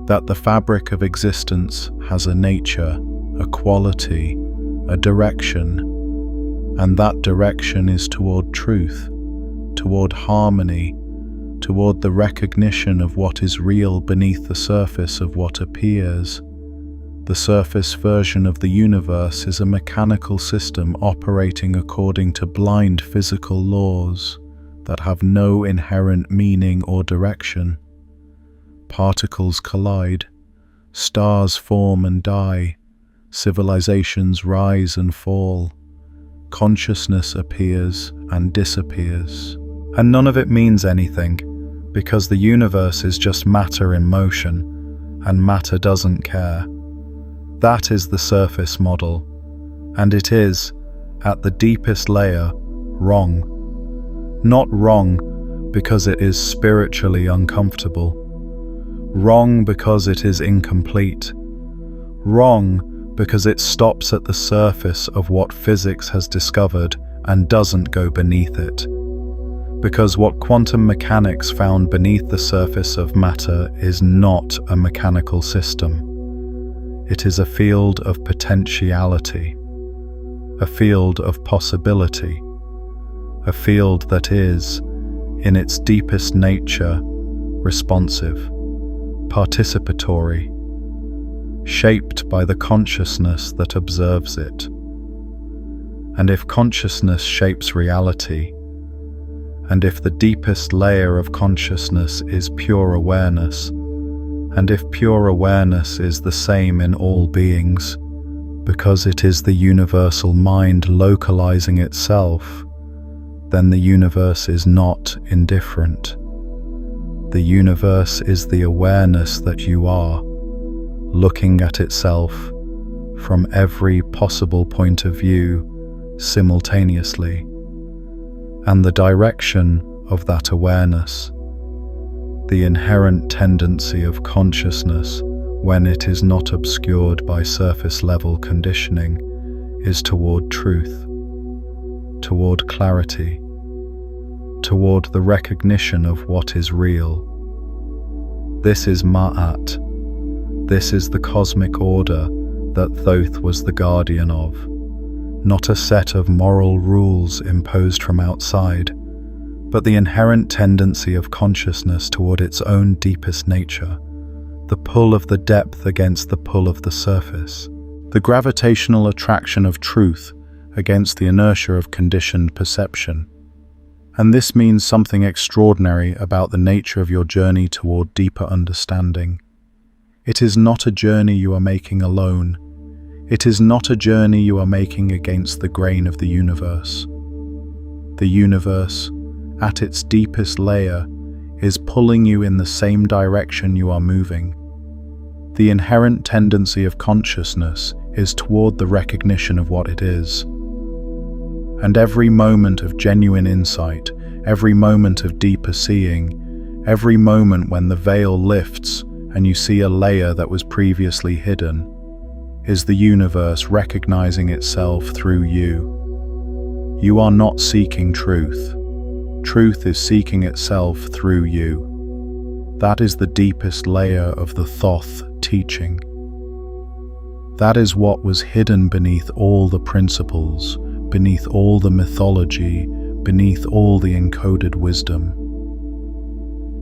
Speaker 1: that the fabric of existence has a nature, a quality, a direction, and that direction is toward truth, toward harmony, toward the recognition of what is real beneath the surface of what appears. The surface version of the universe is a mechanical system operating according to blind physical laws that have no inherent meaning or direction. Particles collide, stars form and die, civilizations rise and fall, consciousness appears and disappears.
Speaker 2: And none of it means anything, because the universe is just matter in motion, and matter doesn't care. That is the surface model, and it is, at the deepest layer, wrong. Not wrong because it is spiritually uncomfortable. Wrong because it is incomplete. Wrong because it stops at the surface of what physics has discovered and doesn't go beneath it. Because what quantum mechanics found beneath the surface of matter is not a mechanical system. It is a field of potentiality, a field of possibility, a field that is, in its deepest nature, responsive, participatory, shaped by the consciousness that observes it. And if consciousness shapes reality, and if the deepest layer of consciousness is pure awareness, and if pure awareness is the same in all beings, because it is the universal mind localizing itself, then the universe is not indifferent. The universe is the awareness that you are, looking at itself from every possible point of view simultaneously, and the direction of that awareness, the inherent tendency of consciousness when it is not obscured by surface-level conditioning, is toward truth, toward clarity, toward the recognition of what is real. This is Ma'at. This is the cosmic order that Thoth was the guardian of, not a set of moral rules imposed from outside, but the inherent tendency of consciousness toward its own deepest nature, the pull of the depth against the pull of the surface,
Speaker 1: the gravitational attraction of truth against the inertia of conditioned perception. And this means something extraordinary about the nature of your journey toward deeper understanding. It is not a journey you are making alone. It is not a journey you are making against the grain of the universe. The universe, at its deepest layer, is pulling you in the same direction you are moving. The inherent tendency of consciousness is toward the recognition of what it is. And every moment of genuine insight, every moment of deeper seeing, every moment when the veil lifts and you see a layer that was previously hidden, is the universe recognizing itself through you. You are not seeking truth. Truth is seeking itself through you. That is the deepest layer of the Thoth teaching. That is what was hidden beneath all the principles, beneath all the mythology, beneath all the encoded wisdom.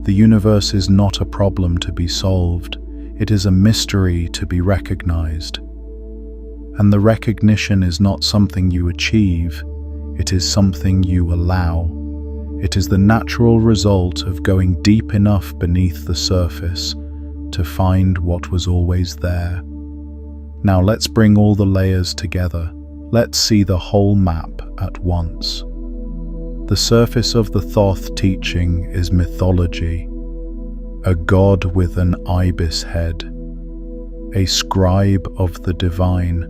Speaker 1: The universe is not a problem to be solved. It is a mystery to be recognized. And the recognition is not something you achieve. It is something you allow. It is the natural result of going deep enough beneath the surface to find what was always there. Now let's bring all the layers together. Let's see the whole map at once. The surface of the Thoth teaching is mythology, a god with an ibis head, a scribe of the divine,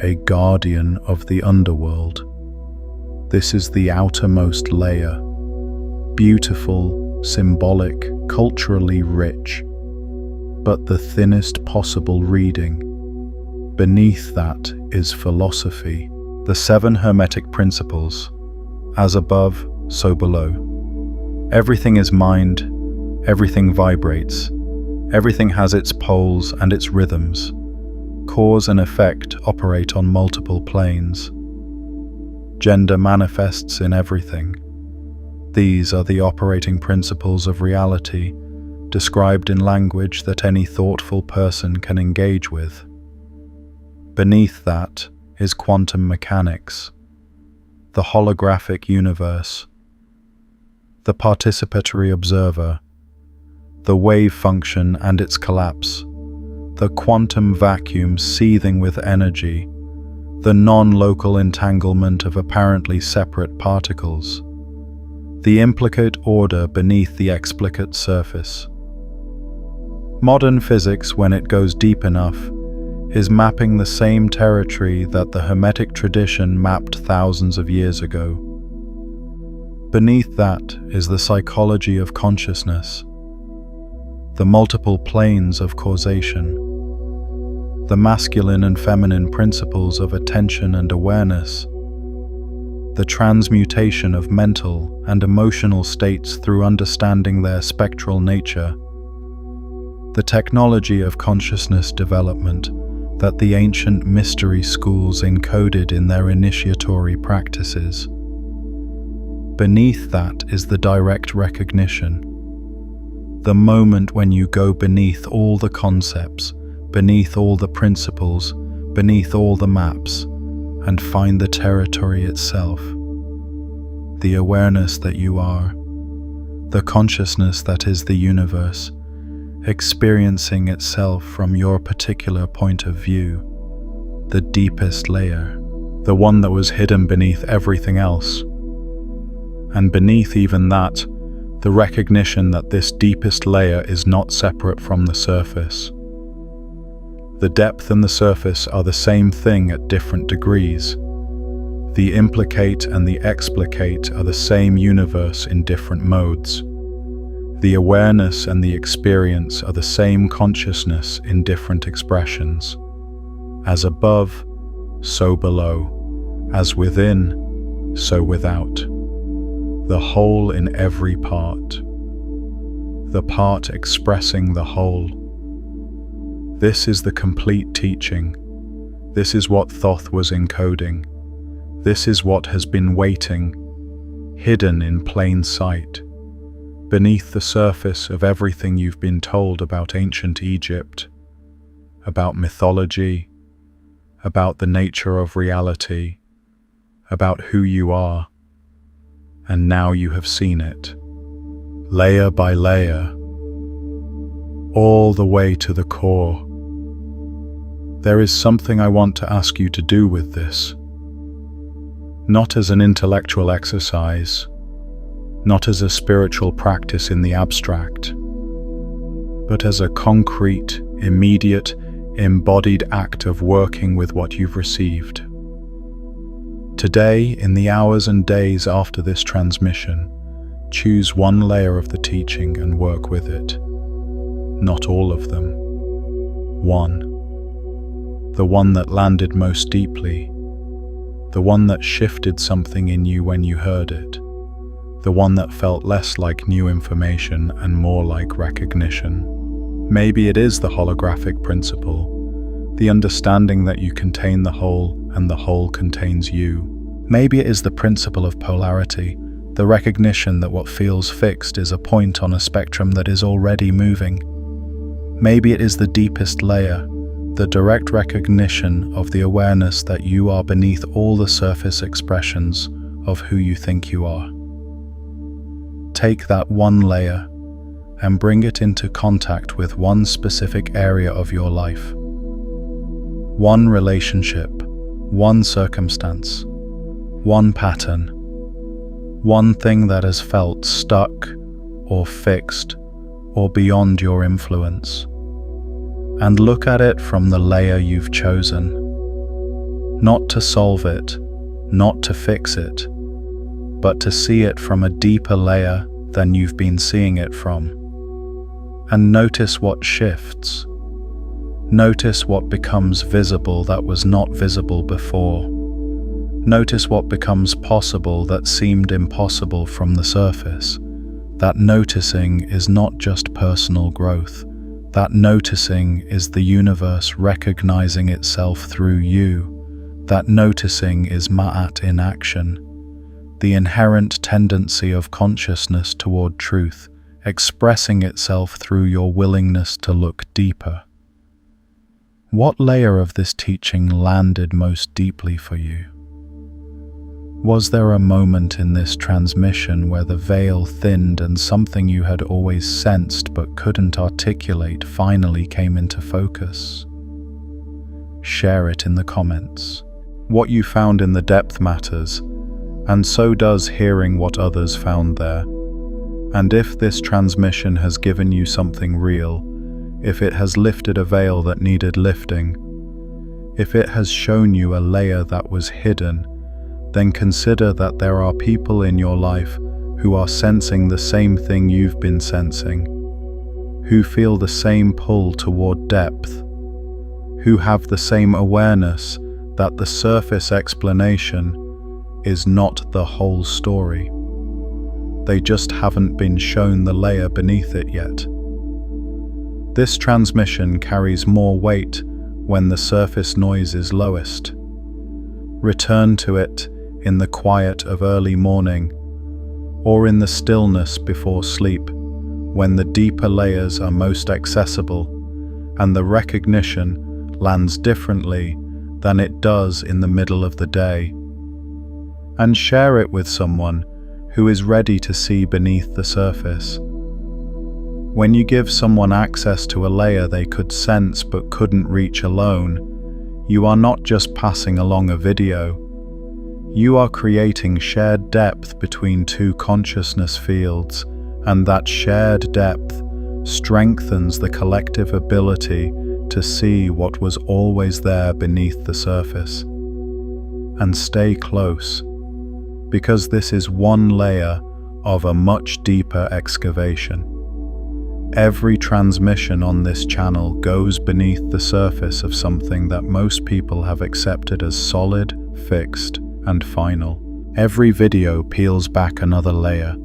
Speaker 1: a guardian of the underworld. This is the outermost layer, beautiful, symbolic, culturally rich, but the thinnest possible reading. Beneath that is philosophy, the 7 Hermetic principles, as above, so below. Everything is mind, everything vibrates, everything has its poles and its rhythms. Cause and effect operate on multiple planes. Gender manifests in everything. These are the operating principles of reality, described in language that any thoughtful person can engage with. Beneath that is quantum mechanics, the holographic universe, the participatory observer, the wave function and its collapse, the quantum vacuum seething with energy, the non-local entanglement of apparently separate particles, the implicate order beneath the explicate surface. Modern physics, when it goes deep enough, is mapping the same territory that the Hermetic tradition mapped thousands of years ago. Beneath that is the psychology of consciousness, the multiple planes of causation, the masculine and feminine principles of attention and awareness, the transmutation of mental and emotional states through understanding their spectral nature, the technology of consciousness development that the ancient mystery schools encoded in their initiatory practices. Beneath that is the direct recognition, the moment when you go beneath all the concepts, beneath all the principles, beneath all the maps, and find the territory itself. The awareness that you are, the consciousness that is the universe, experiencing itself from your particular point of view, the deepest layer, the one that was hidden beneath everything else. And beneath even that, the recognition that this deepest layer is not separate from the surface. The depth and the surface are the same thing at different degrees. The implicate and the explicate are the same universe in different modes. The awareness and the experience are the same consciousness in different expressions. As above, so below. As within, so without. The whole in every part. The part expressing the whole. This is the complete teaching. This is what Thoth was encoding. This is what has been waiting, hidden in plain sight, beneath the surface of everything you've been told about ancient Egypt, about mythology, about the nature of reality, about who you are, and now you have seen it, layer by layer, all the way to the core. There is something I want to ask you to do with this. Not as an intellectual exercise, not as a spiritual practice in the abstract, but as a concrete, immediate, embodied act of working with what you've received. Today, in the hours and days after this transmission, choose one layer of the teaching and work with it. Not all of them. One. The one that landed most deeply. The one that shifted something in you when you heard it. The one that felt less like new information and more like recognition. Maybe it is the holographic principle, the understanding that you contain the whole and the whole contains you. Maybe it is the principle of polarity, the recognition that what feels fixed is a point on a spectrum that is already moving. Maybe it is the deepest layer, the direct recognition of the awareness that you are beneath all the surface expressions of who you think you are. Take that one layer and bring it into contact with one specific area of your life. One relationship, one circumstance, one pattern, one thing that has felt stuck or fixed or beyond your influence. And look at it from the layer you've chosen. Not to solve it, not to fix it, but to see it from a deeper layer than you've been seeing it from. And notice what shifts. Notice what becomes visible that was not visible before. Notice what becomes possible that seemed impossible from the surface. That noticing is not just personal growth. That noticing is the universe recognizing itself through you. That noticing is Ma'at in action. The inherent tendency of consciousness toward truth, expressing itself through your willingness to look deeper. What layer of this teaching landed most deeply for you? Was there a moment in this transmission where the veil thinned and something you had always sensed but couldn't articulate finally came into focus? Share it in the comments. What you found in the depth matters, and so does hearing what others found there. And if this transmission has given you something real, if it has lifted a veil that needed lifting, if it has shown you a layer that was hidden, then consider that there are people in your life who are sensing the same thing you've been sensing, who feel the same pull toward depth, who have the same awareness that the surface explanation is not the whole story. They just haven't been shown the layer beneath it yet. This transmission carries more weight when the surface noise is lowest. Return to it in the quiet of early morning, or in the stillness before sleep, when the deeper layers are most accessible and the recognition lands differently than it does in the middle of the day. And share it with someone who is ready to see beneath the surface. When you give someone access to a layer they could sense but couldn't reach alone, you are not just passing along a video. You are creating shared depth between two consciousness fields, and that shared depth strengthens the collective ability to see what was always there beneath the surface. And stay close, because this is one layer of a much deeper excavation. Every transmission on this channel goes beneath the surface of something that most people have accepted as solid, fixed, and final. Every video peels back another layer,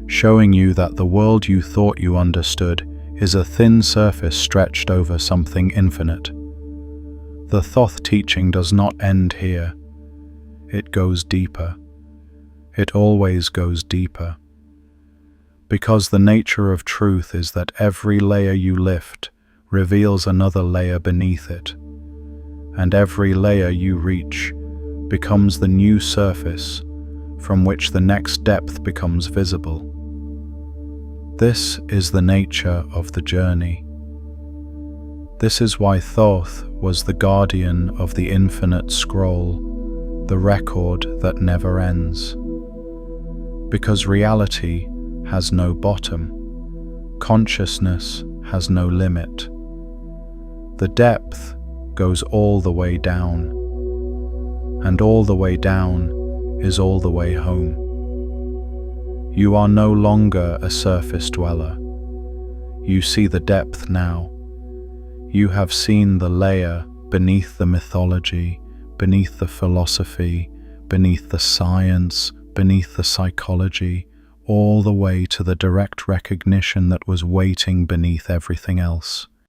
Speaker 1: showing you that the world you thought you understood is a thin surface stretched over something infinite. The Thoth teaching does not end here. It goes deeper. It always goes deeper. Because the nature of truth is that every layer you lift reveals another layer beneath it, and every layer you reach becomes the new surface from which the next depth becomes visible. This is the nature of the journey. This is why Thoth was the guardian of the infinite scroll, the record that never ends. Because reality has no bottom, consciousness has no limit. The depth goes all the way down, and all the way down is all the way home. You are no longer a surface dweller. You see the depth now. You have seen the layer beneath the mythology, beneath the philosophy, beneath the science, beneath the psychology, all the way to the direct recognition that was waiting beneath everything else.